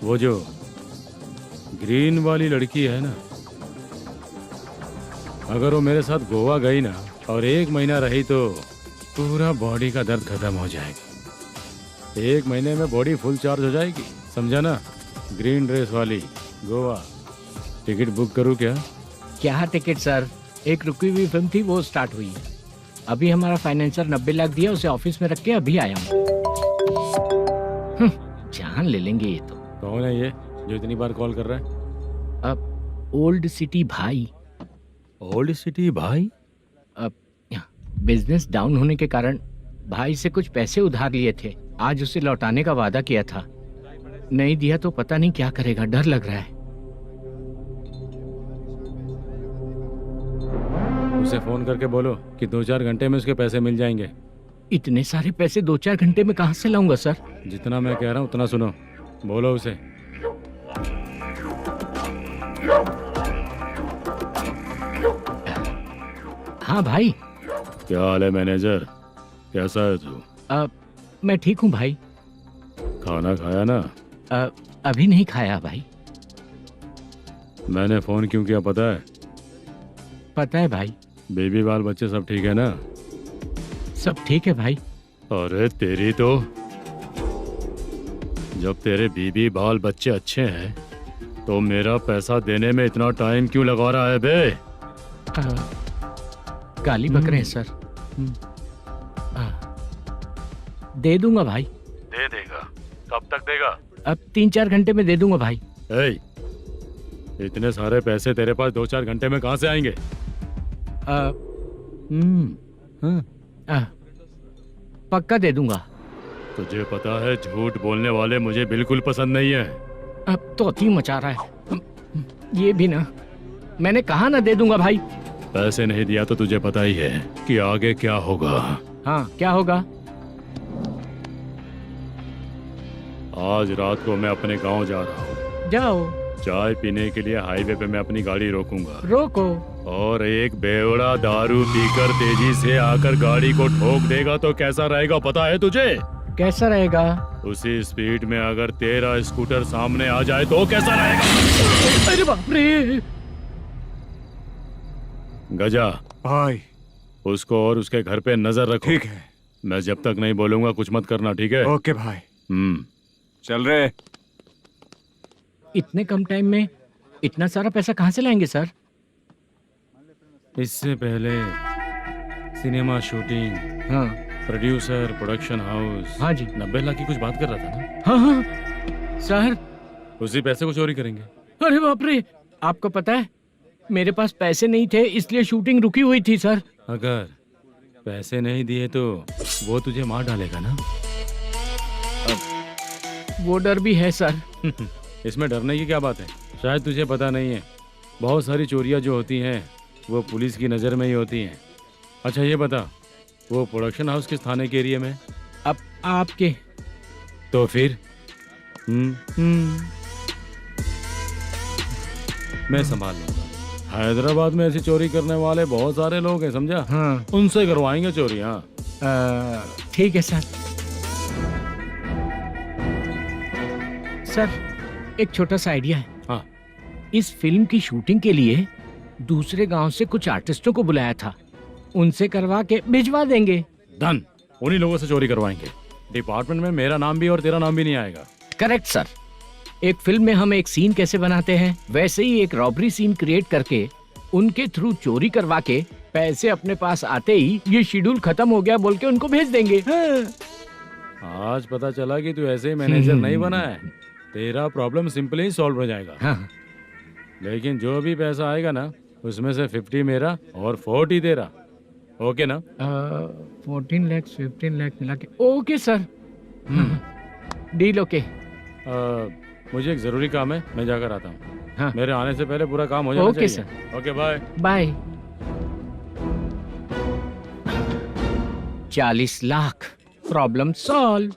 वो जो ग्रीन वाली लड़की है ना, अगर वो मेरे साथ गोवा गई ना और 1 महीना रही तो पूरा बॉडी का दर्द खत्म हो जाएगा। 1 महीने में बॉडी फुल चार्ज हो जाएगी, समझा ना? ग्रीन ड्रेस वाली गोवा। टिकट बुक करूँ क्या? क्या टिकट सर, एक रुकी हुई फिल्म थी वो स्टार्ट हुई है। अभी हमारा फाइनेंसर 90 लाख दिया, उसे ऑफिस में रख के अभी आया हूँ। जान ले लेंगे ये तो। कौन है ये जो इतनी बार कॉल कर रहा है? अब ओल्ड सिटी भाई। ओल्ड सिटी भाई? अब बिजनेस डाउन होने के कारण भाई से कुछ पैसे उधार लिए थे, आज उसे लौटाने का वादा किया था। नहीं दिया तो पता नहीं क्या करेगा, डर लग रहा है। उसे फोन करके बोलो कि 2-4 घंटे में उसके पैसे मिल जाएंगे। इतने सारे पैसे 2-4 घंटे में कहाँ से लाऊंगा सर? जितना मैं कह रहा हूँ उतना सुनो, बोलो उसे। हाँ भाई। क्या हाल है मैनेजर, कैसा है तू? मैं ठीक हूँ भाई। खाना खाया ना? अभी नहीं खाया भाई। मैंने फोन क्यों किया पता है? पता है भाई। बेबी बाल बच्चे सब ठीक है ना? सब ठीक है भाई। अरे तेरी तो, जब तेरे बीबी बाल बच्चे अच्छे हैं तो मेरा पैसा देने में इतना टाइम क्यों लगा रहा है बे? गाली बक रहे हैं सर। दे दूंगा भाई। दे देगा? कब तक देगा? अब 3-4 घंटे में दे दूंगा भाई। इतने सारे पैसे तेरे पास 2-4 घंटे में कहाँ से आएंगे? पक्का दे दूंगा। तुझे पता है झूठ बोलने वाले मुझे बिल्कुल पसंद नहीं है। अब तो अति मचा रहा है ये भी ना। मैंने कहा ना दे दूंगा भाई। पैसे नहीं दिया तो तुझे पता ही है कि आगे क्या होगा। हाँ क्या होगा? आज रात को मैं अपने गांव जा रहा हूँ। जाओ। चाय पीने के लिए हाईवे पे मैं अपनी गाड़ी रोकूंगा। रोको। और एक बेवड़ा दारू पीकर तेजी से आकर गाड़ी को ठोक देगा तो कैसा रहेगा पता है तुझे? कैसा रहेगा? उसी स्पीड में अगर तेरा स्कूटर सामने आ जाए तो कैसा रहेगा? अरे बाप रे। गजा भाई, उसको और उसके घर पे नजर रखो। ठीक है। मैं जब तक नहीं बोलूंगा कुछ मत करना, ठीक है? ओके भाई। चल रहे। इतने कम टाइम में इतना सारा पैसा कहाँ से लाएंगे सर? इससे पहले सिनेमा शूटिंग, हाँ, प्रोड्यूसर, प्रोडक्शन हाउस। हाँ जी। 90 लाख की कुछ बात कर रहा था ना? हाँ हाँ सर। उसी पैसे को चोरी करेंगे। अरे बाप रे, आपको पता है मेरे पास पैसे नहीं थे इसलिए शूटिंग रुकी हुई थी सर। अगर पैसे नहीं दिए तो वो तुझे मार डालेगा ना? वो डर भी है सर। इसमें डरने की क्या बात है? शायद तुझे पता नहीं है, बहुत सारी चोरियां जो होती हैं वो पुलिस की नज़र में ही होती हैं। अच्छा ये बता, वो प्रोडक्शन हाउस किस थाने के एरिया में? अब आपके। तो फिर मैं संभाल लूंगा। हैदराबाद में ऐसी चोरी करने वाले बहुत सारे लोग हैं, समझा? हाँ। उनसे करवाएंगे चोरी। हाँ ठीक है सर। सर एक छोटा सा आइडिया है। हाँ। इस फिल्म की शूटिंग के लिए दूसरे गांव से कुछ आर्टिस्टों को बुलाया था, उनसे करवा के भिजवा देंगे। डन, उन्हीं लोगों से चोरी करवाएंगे। डिपार्टमेंट में मेरा नाम भी और तेरा नाम भी नहीं आएगा। Correct sir. एक फिल्म में हम एक सीन कैसे बनाते हैं, वैसे ही एक रॉबरी सीन क्रिएट करके उनके थ्रू चोरी करवा के पैसे अपने पास आते ही ये शेड्यूल खत्म हो गया बोल के उनको भेज देंगे। आज पता चला कि तू ऐसे ही मैनेजर नहीं बना है, तेरा प्रॉब्लम सिंपली ही सॉल्व हो जाएगा। हाँ। लेकिन जो भी पैसा आएगा ना उसमें से 50 मेरा और 40 तेरा, ओके ना? 14 लाख 15 लाख मिला के ओके सर। Deal okay. मुझे एक जरूरी काम है, मैं जाकर आता हूँ। हाँ। मेरे आने से पहले पूरा काम हो जाना ओके चाहिए। Sir. Okay bye bye. 40 lakh problem solve.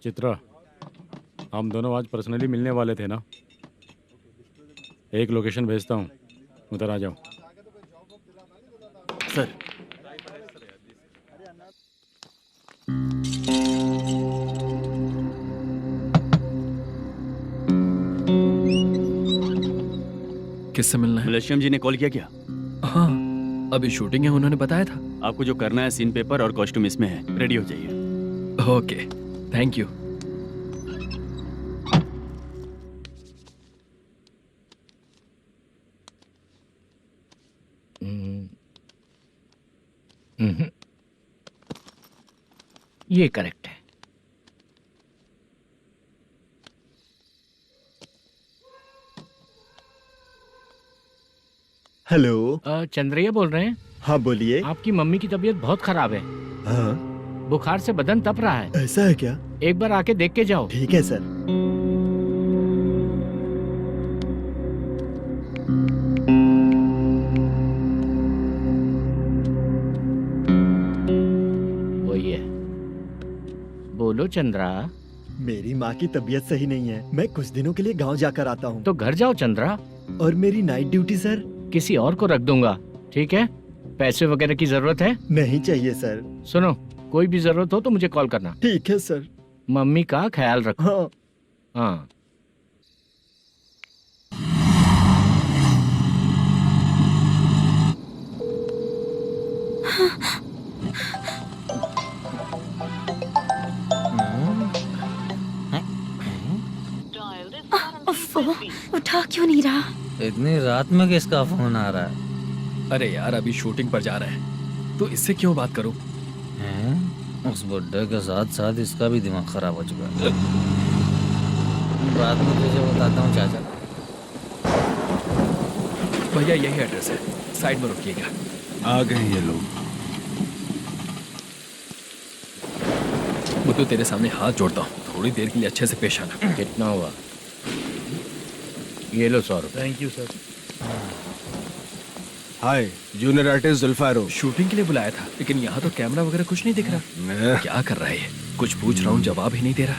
Chitra, हम दोनों आज पर्सनली मिलने वाले थे ना? एक लोकेशन भेजता हूँ, उधर आ जाओ। सर किससे मिलना है? मलेशियम जी ने कॉल किया क्या? हाँ, अभी शूटिंग है, उन्होंने बताया था। आपको जो करना है सीन पेपर और कॉस्ट्यूम इसमें है, रेडी हो जाइए। Okay, thank you. ये करेक्ट है। हेलो। चंद्रैया बोल रहे हैं? हाँ बोलिए। आपकी मम्मी की तबीयत बहुत खराब है। हाँ। बुखार से बदन तप रहा है। ऐसा है क्या? एक बार आके देख के जाओ। ठीक है सर। वही है। बोलो चंद्रा। मेरी माँ की तबीयत सही नहीं है, मैं कुछ दिनों के लिए गांव जाकर आता हूँ। तो घर जाओ चंद्रा। और मेरी नाइट ड्यूटी सर? किसी और को रख दूंगा, ठीक है? पैसे वगैरह की जरूरत है? नहीं चाहिए सर। सुनो, कोई भी जरूरत हो तो मुझे कॉल करना। ठीक है सर। मम्मी का ख्याल रखो। हाँ। हाँ। उठा क्यों नहीं रहा? इतनी रात में किसका फोन आ रहा है? अरे यार, अभी शूटिंग पर जा रहे हैं, तो इससे क्यों बात करूं? उस बुड्ढे के साथ साथ इसका भी दिमाग खराब हो चुका है। बाद में तुझे बताता हूँ चाचा। भैया यही एड्रेस है, साइड में रुकिएगा। आ गए ये लोग। वो तो तेरे सामने हाथ जोड़ता हूँ, थोड़ी देर के लिए अच्छे से पेश आना। कितना हुआ? ये लो 100 रुपए। Thank you sir. Hi, junior artist जुल्फारो। शूटिंग के लिए बुलाया था, लेकिन यहाँ तो कैमरा वगैरह कुछ नहीं दिख रहा। क्या कर रहा है ये? कुछ पूछ रहा हूँ, जवाब ही नहीं दे रहा।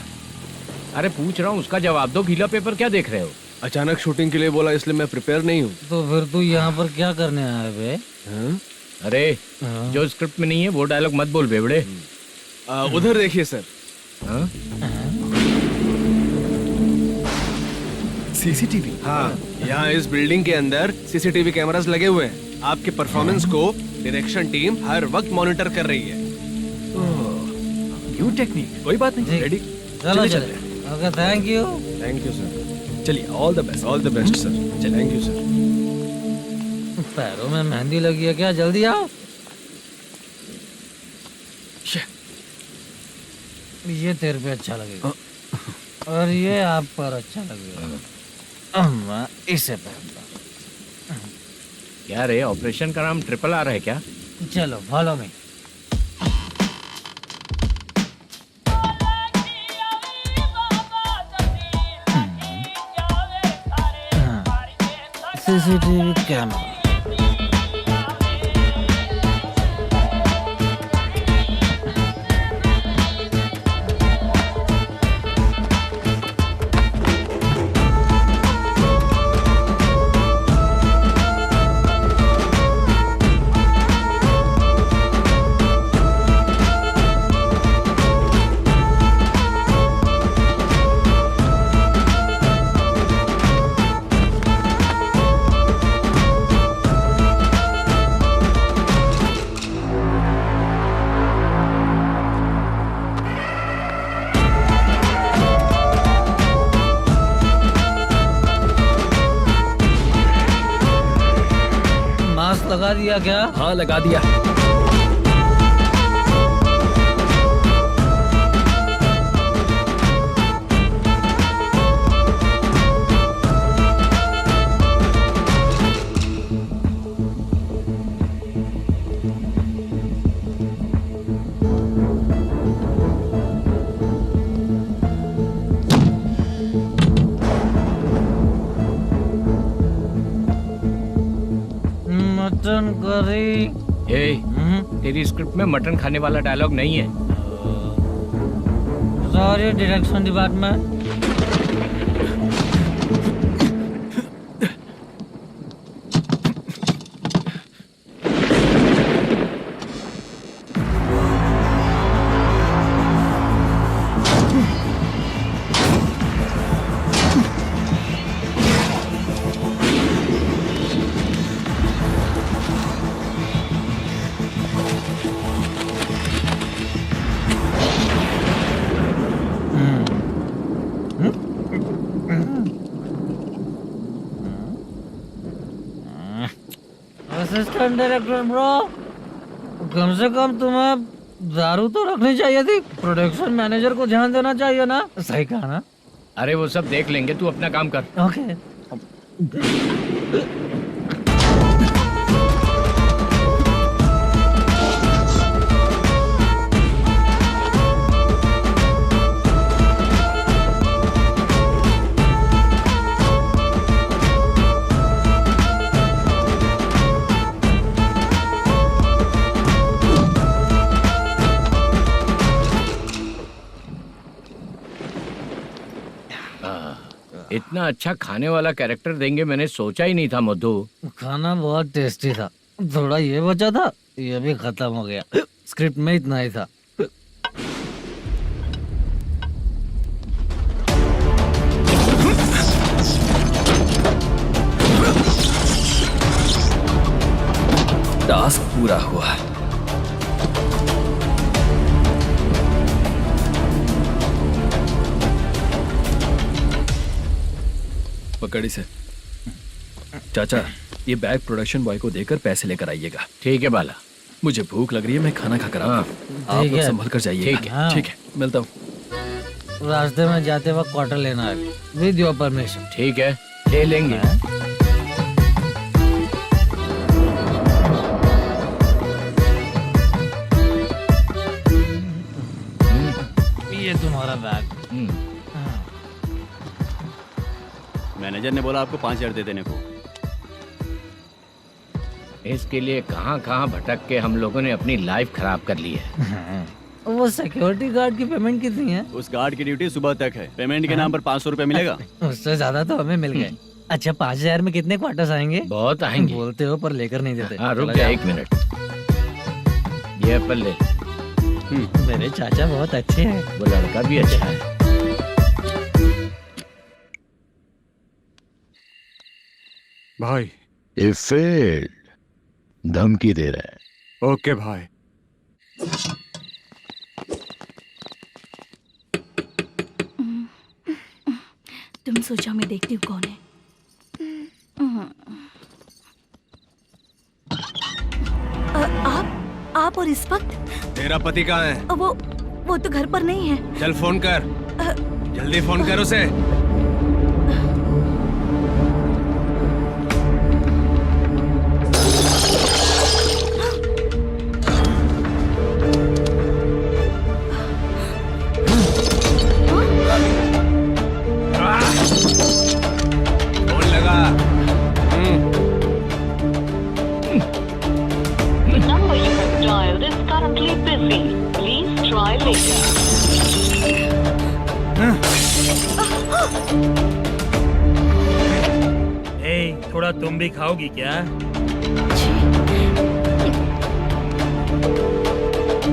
अरे पूछ रहा हूँ, उसका जवाब दो। गीला पेपर क्या देख रहे हो? अचानक शूटिंग के लिए बोला, इसलिए मैं प्रिपेयर नहीं हूँ। तो फिर तू यहाँ पर क्या करने आया बे? अरे जो स्क्रिप्ट में नहीं है वो डायलॉग मत बोल बेवड़े। उधर देखिए सर। सीसीटीवी? हाँ, यहाँ इस बिल्डिंग के अंदर सीसीटीवी कैमरास लगे हुए हैं। आपके परफॉर्मेंस को डायरेक्शन टीम हर वक्त मॉनिटर कर रही है। न्यू टेक्निक, कोई बात नहीं। रेडी? चलो चले। Okay, thank you. Thank you sir. चलिए, all the best. All the best sir. Thank you sir. पैरों में मेहंदी लगी है क्या? जल्दी आओ। ये तेरे पे अच्छा लगेगा और ये आप पर अच्छा लगेगा। मैं इसे पहनता। क्या रे, ऑपरेशन का नाम ट्रिपल आर है क्या? चलो फॉलो मी। CCTV camera. लगा दिया क्या? हाँ लगा दिया। Mutton curry. तेरी स्क्रिप्ट में मटन खाने वाला डायलॉग नहीं है। Sorry direction department. Assistant director bro, कम से कम तुम्हें दारू तो रखनी चाहिए थी। प्रोडक्शन मैनेजर को ध्यान देना चाहिए ना। सही कहा ना? अरे वो सब देख लेंगे, तू अपना काम कर। ओके। इतना अच्छा खाने वाला कैरेक्टर देंगे मैंने सोचा ही नहीं था मधु। खाना बहुत टेस्टी था। थोड़ा ये बचा था, ये भी खत्म हो गया। स्क्रिप्ट में इतना ही था। टास्क पूरा हुआ। पकड़ी से। चाचा, ये बैग प्रोडक्शन बॉय को देकर पैसे लेकर आइएगा। ठीक है बाला। मुझे भूख लग रही है, मैं खाना खाकर आता हूँ। आप लोग संभल कर जाइए। ठीक है। ठीक है, मिलता हूँ। रास्ते में जाते वक्त क्वार्टर लेना है, विद योर परमिशन। ठीक है, ले लेंगे। ये तुम्हारा बैग। मैनेजर ने बोला आपको 5,000 दे देने को। इसके लिए कहाँ कहाँ भटक के हम लोगों ने अपनी लाइफ खराब कर ली है। वो सिक्योरिटी गार्ड की पेमेंट कितनी है? उस गार्ड की ड्यूटी सुबह तक है। पेमेंट के नाम पर 500 रुपए मिलेगा। उससे ज्यादा तो हमें मिल गए। अच्छा, 5,000 में कितने क्वार्टर्स आएंगे? बहुत आएंगे। बोलते हो पर लेकर नहीं देते। हाँ रुक जा 1 मिनट। ये एप्पल ले। मेरे चाचा बहुत अच्छे हैं। वो लड़का भी अच्छा है। भाई ये फेल्ड धमकी दे रहा है। ओके भाई। तुम सोचो, मैं देखती हूँ कौन है। आप और इस वक्त? तेरा पति कहाँ है? वो तो घर पर नहीं है। चल फोन कर, जल्दी फोन कर उसे। फोन लगा। The number you have dialed is currently busy. Please try later. थोड़ा तुम भी खाओगी क्या?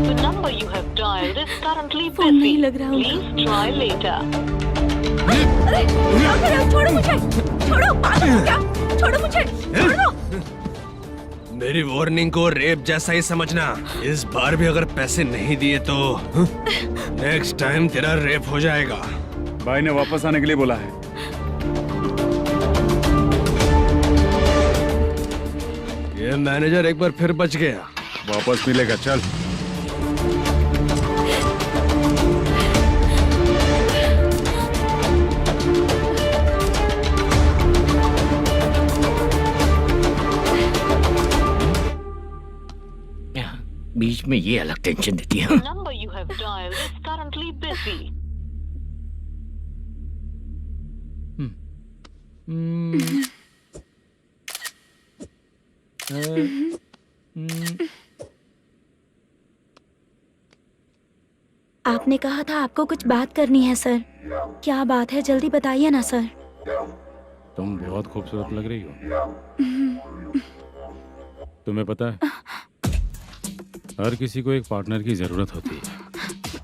The number you have dialed is currently phone busy. नहीं लग रहा Please try later. अरे क्या कर रहे हो? छोड़ो मुझे, छोड़ो। पागल हो क्या? छोड़ो मुझे, छोड़ो। मेरी वार्निंग को रेप जैसा ही समझना। इस बार भी अगर पैसे नहीं दिए तो नेक्स्ट टाइम तेरा रेप हो जाएगा। भाई ने वापस आने के लिए बोला है। ये मैनेजर एक बार फिर बच गया। वापस मिलेगा, चल। बीच में ये अलग टेंशन देती है। Number you have dialed is currently busy. आपने कहा था आपको कुछ बात करनी है सर। क्या बात है, जल्दी बताइए ना सर। तुम बहुत खूबसूरत लग रही हो। तुम्हें पता है, हर किसी को एक पार्टनर की जरूरत होती है।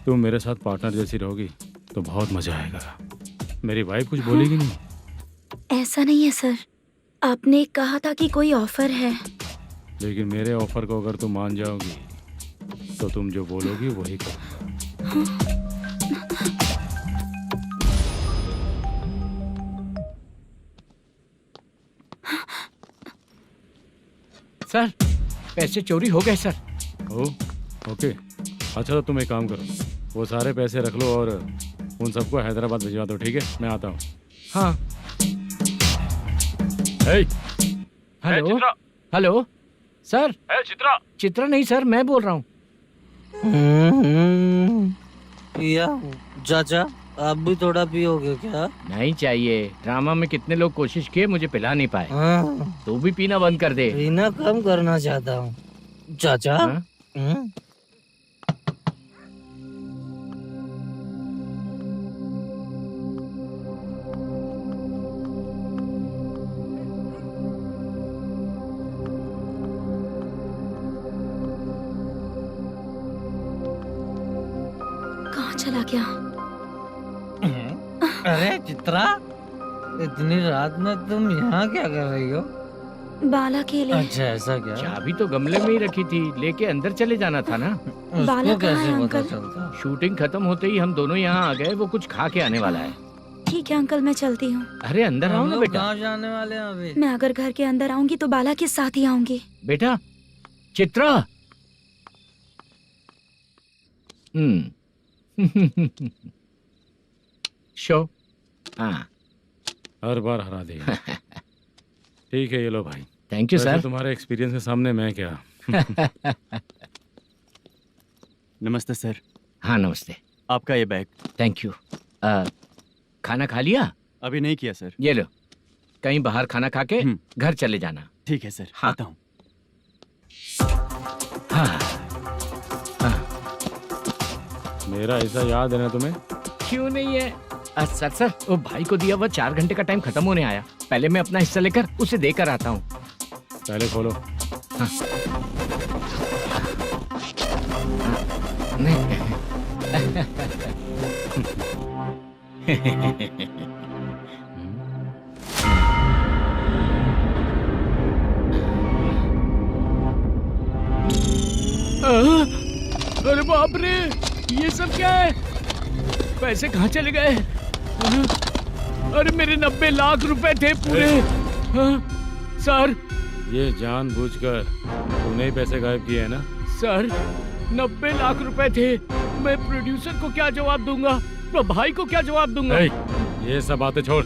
तुम मेरे साथ पार्टनर जैसी रहोगी तो बहुत मजा आएगा। मेरी वाइफ कुछ बोलेगी नहीं? ऐसा नहीं है सर, आपने कहा था कि कोई ऑफर है। लेकिन मेरे ऑफर को अगर तुम मान जाओगी तो तुम जो बोलोगी वही करूँगा। सर, पैसे चोरी हो गए सर। ओके, अच्छा तो तुम एक काम करो, वो सारे पैसे रख लो और उन सबको हैदराबाद भिजवा दो, ठीक है? मैं आता हूँ। हाँ। Hello hello sir. Chitra? Chitra नहीं सर, मैं बोल रहा हूँ। या चाचा, आप भी थोड़ा पियोगे क्या? नहीं चाहिए। ड्रामा में कितने लोग कोशिश किए, मुझे पिला नहीं पाए। तू भी पीना बंद कर दे। पीना कम करना चाहता हूँ चाचा। कहाँ चला गया? अरे चित्रा, इतनी रात में तुम यहाँ क्या कर रही हो? बाला के लिए। अच्छा ऐसा क्या? चाबी तो गमले में ही रखी थी, लेके अंदर चले जाना था ना। बाला उसको कहाँ है कैसे पता अंकल? चलता? शूटिंग खत्म होते ही हम दोनों यहाँ आ गए। वो कुछ खा के आने वाला है। ठीक है अंकल, मैं चलती हूँ। अरे अंदर आओ हम ना लोग बेटा। कहाँ जाने वाले हैं अभी? मैं अगर घर के अंदर आऊंगी तो बाला के साथ ही आऊंगी। बेटा चित्रा। शो। हाँ, हर बार हरा देगा। ठीक है, ये लो भाई। Thank you sir. तुम्हारे एक्सपीरियंस के सामने मैं क्या। नमस्ते सर। हाँ नमस्ते। आपका ये बैग। Thank you. खाना खा लिया? अभी नहीं किया सर। ये लो, कहीं बाहर खाना खा के घर चले जाना। ठीक है सर। हाँ। आता हूँ। हाँ। हाँ। मेरा ऐसा याद है ना तुम्हें? क्यों नहीं है? सर वो भाई को दिया हुआ 4 घंटे का टाइम खत्म होने आया। पहले मैं अपना हिस्सा लेकर उसे देकर आता हूँ। पहले खोलो। हाँ। अरे बाप रे, ये सब क्या है? पैसे कहाँ चले गए? अरे मेरे 90 लाख रुपए थे पूरे। सर, ये जानबूझकर तूने ही पैसे गायब किए हैं ना? सर 90 लाख रुपए थे। मैं प्रोड्यूसर को क्या जवाब दूंगा, तो भाई को क्या जवाब दूंगा? ये सब बातें छोड़।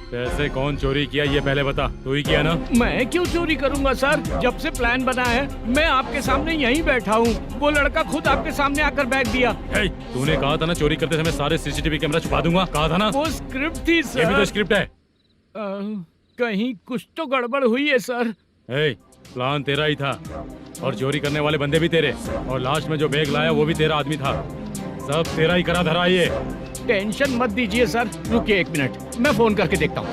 पैसे कौन चोरी किया ये पहले बता। तू ही किया ना? मैं क्यों चोरी करूंगा सर? जब से प्लान बना है मैं आपके सामने यहीं बैठा हूँ। वो लड़का खुद आपके सामने आकर बैग दिया। तूने कहा था ना चोरी करते समय सारे सीसीटीवी कैमरा छुपा दूंगा, कहा था ना? वो स्क्रिप्ट थी सर। ये भी तो स्क्रिप्ट है। कहीं कुछ तो गड़बड़ हुई है सर। प्लान तेरा ही था और चोरी करने वाले बंदे भी तेरे, और लास्ट में जो बैग लाया वो भी तेरा आदमी था। सब तेरा ही करा धरा। ये टेंशन मत दीजिए सर। रुकिए 1 मिनट, मैं फोन करके देखता हूँ।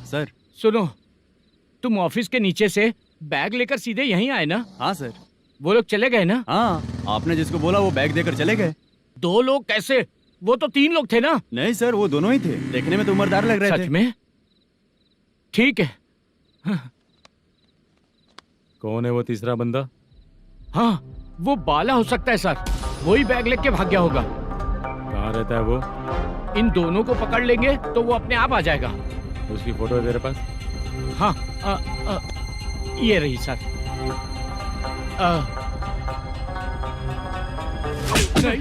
सर सुनो, तुम ऑफिस के नीचे से बैग लेकर सीधे यहीं आए ना? हाँ सर। वो लोग चले गए ना? हाँ, आपने जिसको बोला वो बैग देकर चले गए। 2 लोग कैसे? वो तो 3 लोग थे ना? नहीं सर, वो दोनों ही थे। देखने में तो उम्रदार लग रहे थे। सच में? ठीक है। कौन है वो तीसरा बंदा? हाँ, वो बाला हो सकता है सर। वही बैग लेके भाग गया होगा। कहाँ कहाँ रहता है वो? इन दोनों को पकड़ लेंगे तो वो अपने आप आ जाएगा। उसकी फोटो है तेरे पास? हाँ ये रही सर। नहीं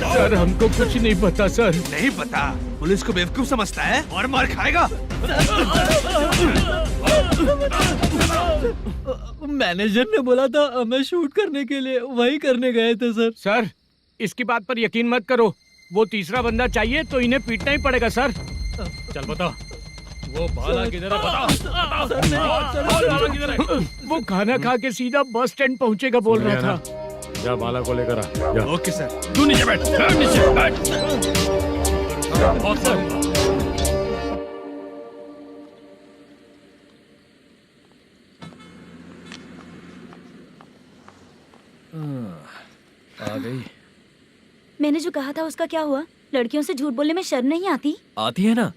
सर हमको कुछ नहीं पता सर। नहीं पता? पुलिस को बेवकूफ समझता है और मार खाएगा। मैनेजर ने बोला था हमें शूट करने के लिए, वही करने गए थे सर। सर इसकी बात पर यकीन मत करो, वो तीसरा बंदा चाहिए तो इन्हें पीटना ही पड़ेगा सर। चल बता, वो बाला किधर है? बता। वो खाना खा के सीधा बस स्टैंड पहुंचेगा बोल रहा था। जा बाला को लेकर आ। जा। Okay sir. तू नीचे बैठ, नीचे बैठ। बहुत सर। आ गई। मैंने जो कहा था उसका क्या हुआ? लड़कियों से झूठ बोलने में शर्म नहीं आती? आती है ना,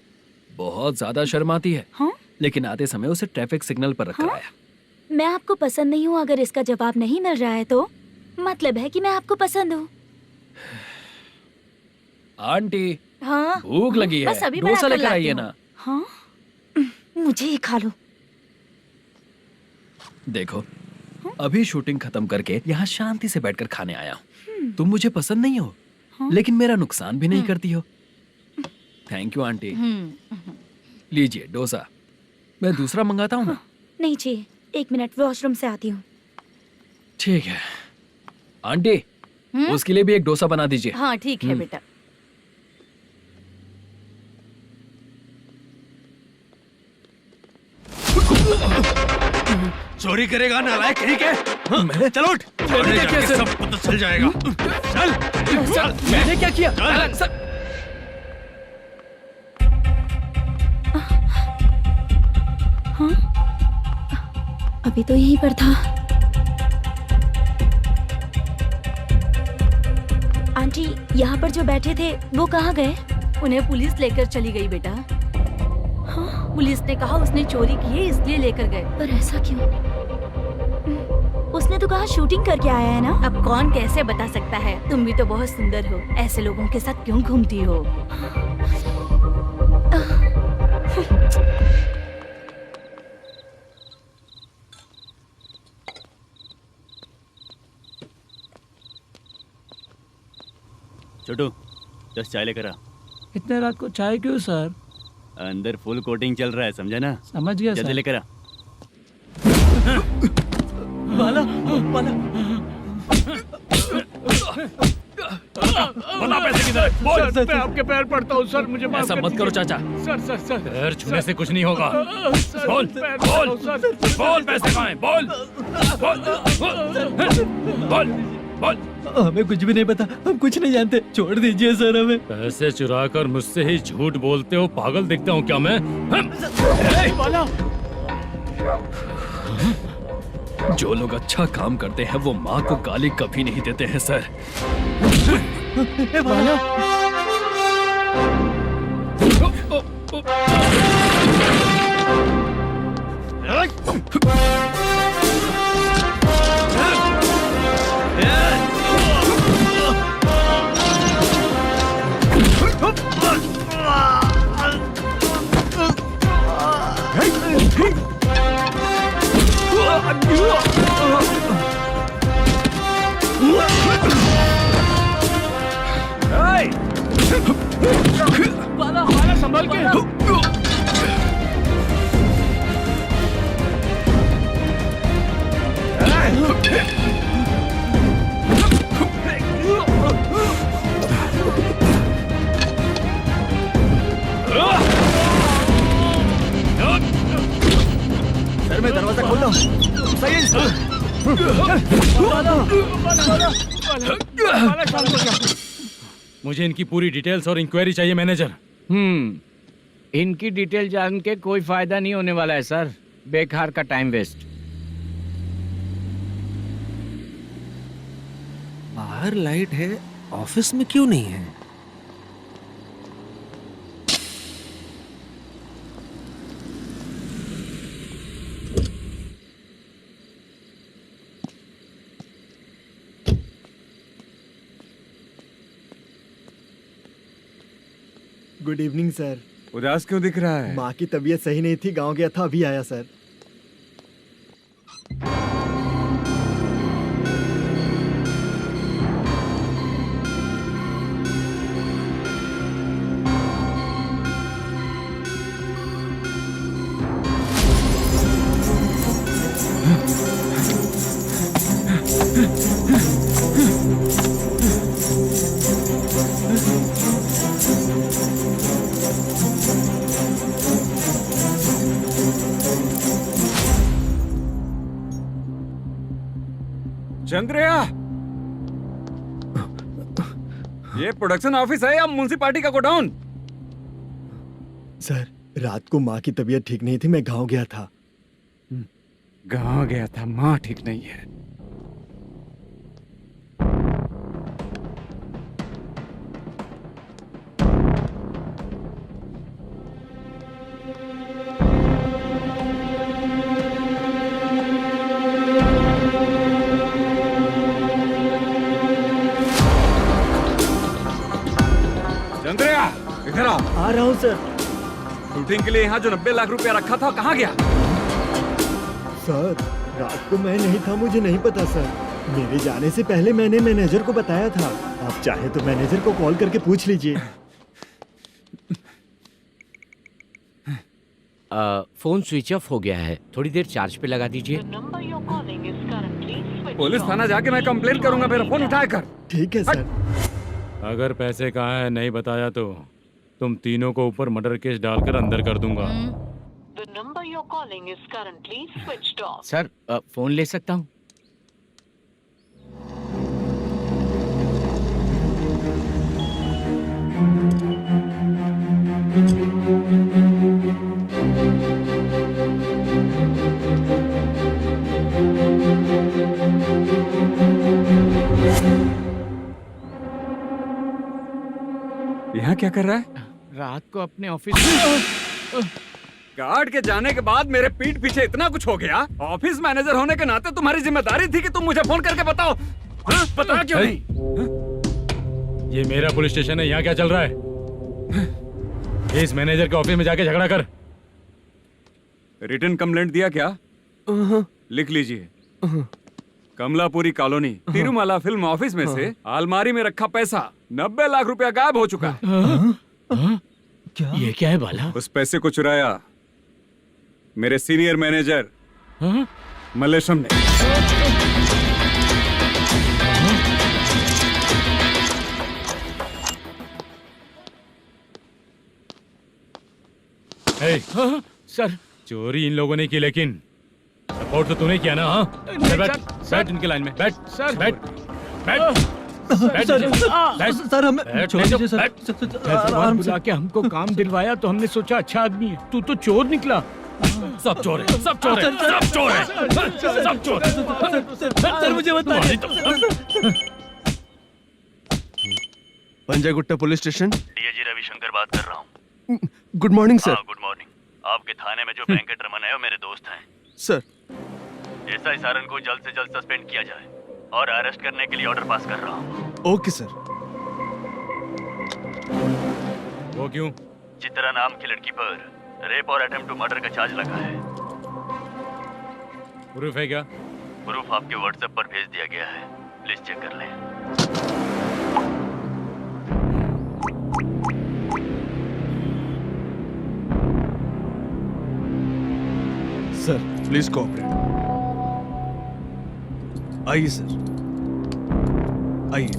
बहुत ज्यादा शर्म आती है। हाँ? लेकिन आते समय उसे ट्रैफिक सिग्नल पर रखकर आया। मैं आपको पसंद नहीं हूँ अगर इसका जवाब नहीं मिल रहा है तो मतलब है कि मैं आपको पसंद हूँ। आंटी हाँ भूख लगी है, बस अभी डोसा बनाकर लेकर लाती आइए हूँ। ना। हाँ मुझे ही खा लो। देखो अभी शूटिंग खत्म करके यहाँ शांति से बैठकर खाने आया हूँ। तुम मुझे पसंद नहीं हो, लेकिन मेरा नुकसान भी नहीं करती हो। Thank you aunty. लीजिए डोसा। मैं दूसरा मंगाता हूँ ना? नहीं चाहिए, 1 मिनट वॉशरूम से आती हूँ। ठीक है आंटी, उसके लिए भी एक डोसा बना दीजिए। हाँ ठीक है बेटा। चोरी करेगा नालायक कहीं के? मैंने चल उठ, मैंने क्या किया सर? सब पता चल जाएगा। चल सर मैंने क्या किया? सर हाँ अभी तो यहीं पर था। आंटी यहाँ पर जो बैठे थे वो कहाँ गए? उन्हें पुलिस लेकर चली गई बेटा। हाँ? पुलिस ने कहा उसने चोरी की है इसलिए लेकर गए। पर ऐसा क्यों? उसने तो कहा शूटिंग करके आया है ना। अब कौन कैसे बता सकता है? तुम भी तो बहुत सुंदर हो, ऐसे लोगों के साथ क्यों घूमती हो? छोटू 10 चाय लेकर आ। इतने रात को चाय क्यों सर? अंदर फुल कोटिंग चल रहा है, समझा ना? समझ गया जल्दी सर। लेकर आ। बाला बाला बता पैसे किधर है? बोल। सर मैं आपके पैर पड़ता हूँ सर, मुझे माफ ऐसा कर मत करो दीजिए। चाचा। सर सर सर पैर छूने से कुछ नहीं होगा। सर, बोल पैर बोल पड़ता हूँ, सर। बोल, पैसे कहाँ हैं? बोल बोल बोल बोल। हमें कुछ भी नहीं पता, हम कुछ नहीं जानते, छोड़ दीजिए सर हमें। पैसे चुरा कर मुझसे ही झूठ बोलते हो? पागल दिखता हूँ क्या मैं? बाला जो लोग अच्छा काम करते हैं वो माँ को गाली कभी नहीं देते हैं सर। बाला बाला बाला संभल के। सर मैं दरवाजा खोल रहा हूँ। सही है। मुझे इनकी पूरी डिटेल्स और इंक्वायरी चाहिए मैनेजर। इनकी डिटेल जान के कोई फायदा नहीं होने वाला है सर, बेकार का टाइम वेस्ट। बाहर लाइट है, ऑफिस में क्यों नहीं है? Good evening sir. उदास क्यों दिख रहा है? माँ की तबीयत सही नहीं थी, गांव गया था, अभी आया सर। चंद्रया, ये प्रोडक्शन ऑफिस है या म्युनिसिपालिटी का गोडाउन? सर, रात को माँ की तबीयत ठीक नहीं थी, मैं गांव गया था। गांव गया था, माँ ठीक नहीं है। चंद्रया, इधर आ रहा हूँ सर। शूटिंग के लिए यहाँ जो 90 लाख रुपया रखा था, कहाँ गया? सर, रात को मैं नहीं था, मुझे नहीं पता सर। मेरे जाने से पहले मैंने मैनेजर को बताया था। आप चाहे तो मैनेजर को कॉल करके पूछ लीजिए। फोन स्विच ऑफ हो गया है, थोड़ी देर चार्ज पे लगा दीजिए। पुलिस थाना जाके मैं कंप्लेन करूंगा, मेरा फोन उठाया कर। ठीक है सर। अगर पैसे कहाँ है नहीं बताया तो तुम तीनों को ऊपर मर्डर केस डालकर अंदर कर दूंगा। सर, फोन ले सकता हूँ? यहाँ क्या कर रहा है? रात को अपने ऑफिस गार्ड के जाने के बाद मेरे पीठ पीछे इतना कुछ हो गया। ऑफिस मैनेजर होने के नाते तुम्हारी जिम्मेदारी थी कि तुम मुझे फोन करके बताओ। हाँ? पता क्यों नहीं? ये मेरा पुलिस स्टेशन है, यहाँ क्या चल रहा है? इस मैनेजर के ऑफिस में जाके झगड़ा कर। रिटन कंप्लेंट दिया क्या? लिख लीजिए। Kamalapuri colony, Tirumala film office में से अलमारी में रखा पैसा 90 लाख रुपया गायब हो चुका है। क्या? ये क्या है बाला? उस पैसे को चुराया मेरे सीनियर मैनेजर मल्लेशम ने। सर, चोरी इन लोगों ने की, लेकिन सपोर्ट तो तूने किया ना? हाँ, बैठ इनके लाइन में, बैठ सर, बैठ सर, हमें छोड़ दीजिए सर। हैदराबाद बुला के हमको काम दिलवाया तो हमने सोचा अच्छा आदमी है, तू तो चोर निकला। सब चोर है, सब चोर है, सब चोर है, सब चोर है। सर, मुझे बताइए। Panjagutta police station, DAG Ravishankar बात कर रहा हूँ। Good morning sir. Good morning. आपके थाने में जो वेंकट रमन है वो मेरे दोस्त हैं। सर, एसआई सारन को जल्द से जल्द सस्पेंड किया जाए और अरेस्ट करने के लिए ऑर्डर पास कर रहा हूँ। Okay sir. वो क्यों? चित्रा नाम की लड़की पर रेप और अटेम्प्ट टू मर्डर का चार्ज लगा है। प्रूफ है क्या? प्रूफ आपके व्हाट्सएप पर भेज दिया गया है, प्लीज चेक कर लें। Sir, please cooperate. आइए सर, आइए।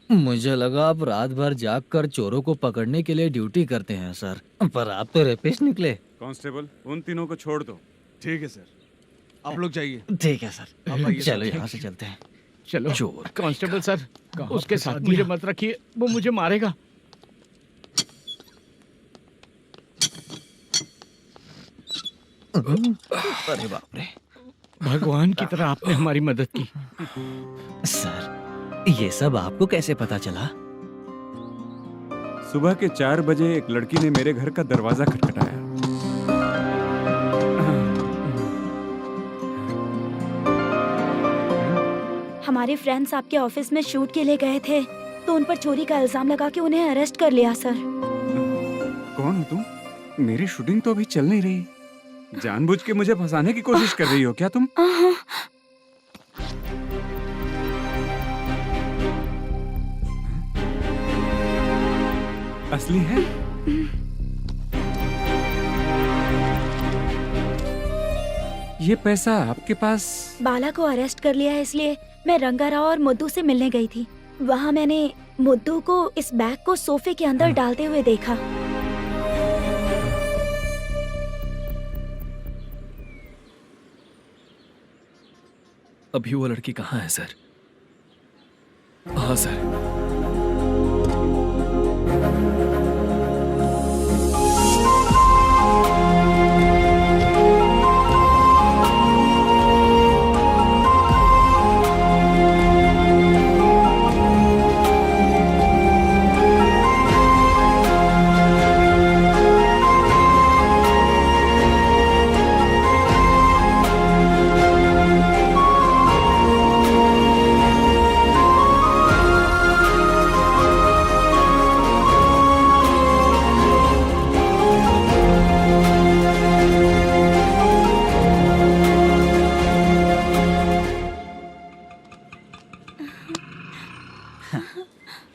मुझे लगा आप रात भर जाग कर चोरों को पकड़ने के लिए ड्यूटी करते हैं सर, पर आप तो रेपिस्ट निकले। कांस्टेबल, उन तीनों को छोड़ दो। ठीक है सर, आप लोग जाइए। ठीक है सर, आप आइए। चलो यहाँ से चलते हैं। चलो। चोर कांस्टेबल सर, उसके साथ मुझे मत रखिए, वो मुझे मारेगा। अरे बाप रे, भगवान की तरह आपने हमारी मदद की। सर, ये सब आपको कैसे पता चला? सुबह के 4 बजे एक लड़की ने मेरे घर का दरवाजा खटखटाया। हमारे फ्रेंड्स आपके ऑफिस में शूट के लिए गए थे, तो उन पर चोरी का इल्जाम लगा के उन्हें अरेस्ट कर लिया सर। कौन हो तुम? मेरी शूटिंग तो अभी चल नहीं रही। जानबूझ के मुझे फंसाने की कोशिश कर रही हो क्या तुम? असली है? ये पैसा आपके पास? बाला को अरेस्ट कर लिया है इसलिए मैं रंगाराव और मुद्दू से मिलने गई थी। वहाँ मैंने मुद्दू को इस बैग को सोफे के अंदर डालते हुए देखा। अभी वो लड़की कहाँ है सर? हाँ सर।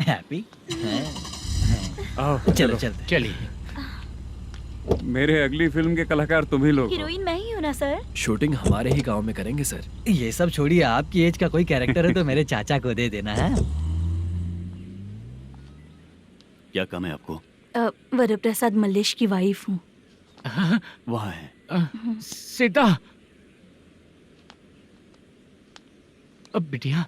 हैप्पी? आओ चलो चलते। चलिए। मेरे अगली फिल्म के कलाकार तुम ही लोग हो। हीरोइन मैं ही हूँ ना सर। शूटिंग हमारे ही गांव में करेंगे सर। ये सब छोड़िए, आपकी एज का कोई कैरेक्टर है तो मेरे चाचा को दे देना है। क्या काम है आपको? वरप्रसाद मल्लेश की वाइफ हूँ। वहाँ है। सीता। अब बिटिया,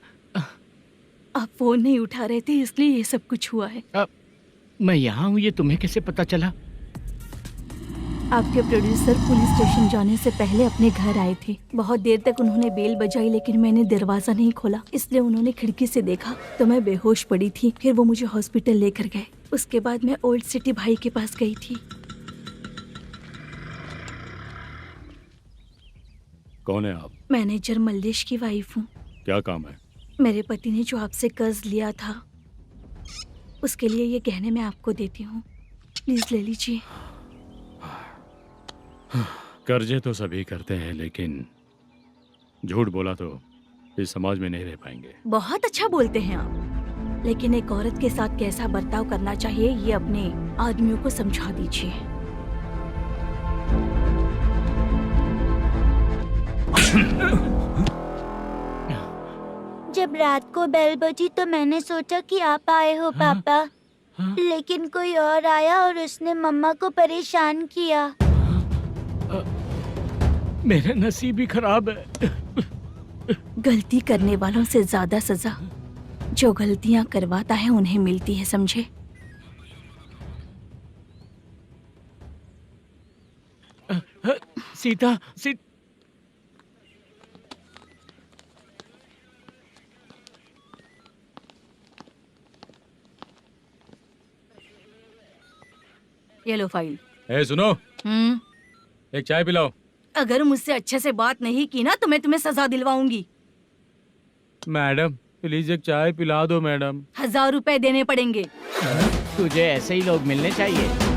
आप फोन नहीं उठा रहे थे इसलिए ये सब कुछ हुआ है। मैं यहाँ हूँ, ये तुम्हें कैसे पता चला? आपके प्रोड्यूसर पुलिस स्टेशन जाने से पहले अपने घर आए थे। बहुत देर तक उन्होंने बेल बजाई लेकिन मैंने दरवाजा नहीं खोला, इसलिए उन्होंने खिड़की से देखा तो मैं बेहोश पड़ी थी। फिर वो मुझे हॉस्पिटल लेकर गए। उसके बाद मैं ओल्ड सिटी भाई के पास गई थी। कौन है आप? मैनेजर मल्लेश की वाइफ हूँ। क्या काम है? मेरे पति ने जो आपसे कर्ज लिया था उसके लिए ये गहने मैं आपको देती हूँ, प्लीज ले लीजिए। कर्जे तो सभी करते हैं लेकिन झूठ बोला तो इस समाज में नहीं रह पाएंगे। बहुत अच्छा बोलते हैं आप, लेकिन एक औरत के साथ कैसा बर्ताव करना चाहिए ये अपने आदमियों को समझा दीजिए। जब रात को बेल बजी तो मैंने सोचा कि आप आए हो पापा, लेकिन कोई और आया और उसने मम्मा को परेशान किया। मेरा नसीब ही खराब है। गलती करने वालों से ज्यादा सजा जो गलतियां करवाता है उन्हें मिलती है, समझे? सीता, ये लो फाइल। ए सुनो, एक चाय पिलाओ। अगर मुझसे अच्छे से बात नहीं की ना तो मैं तुम्हें सजा दिलवाऊंगी। मैडम प्लीज एक चाय पिला दो मैडम। 1000 रुपए देने पड़ेंगे। तुझे ऐसे ही लोग मिलने चाहिए।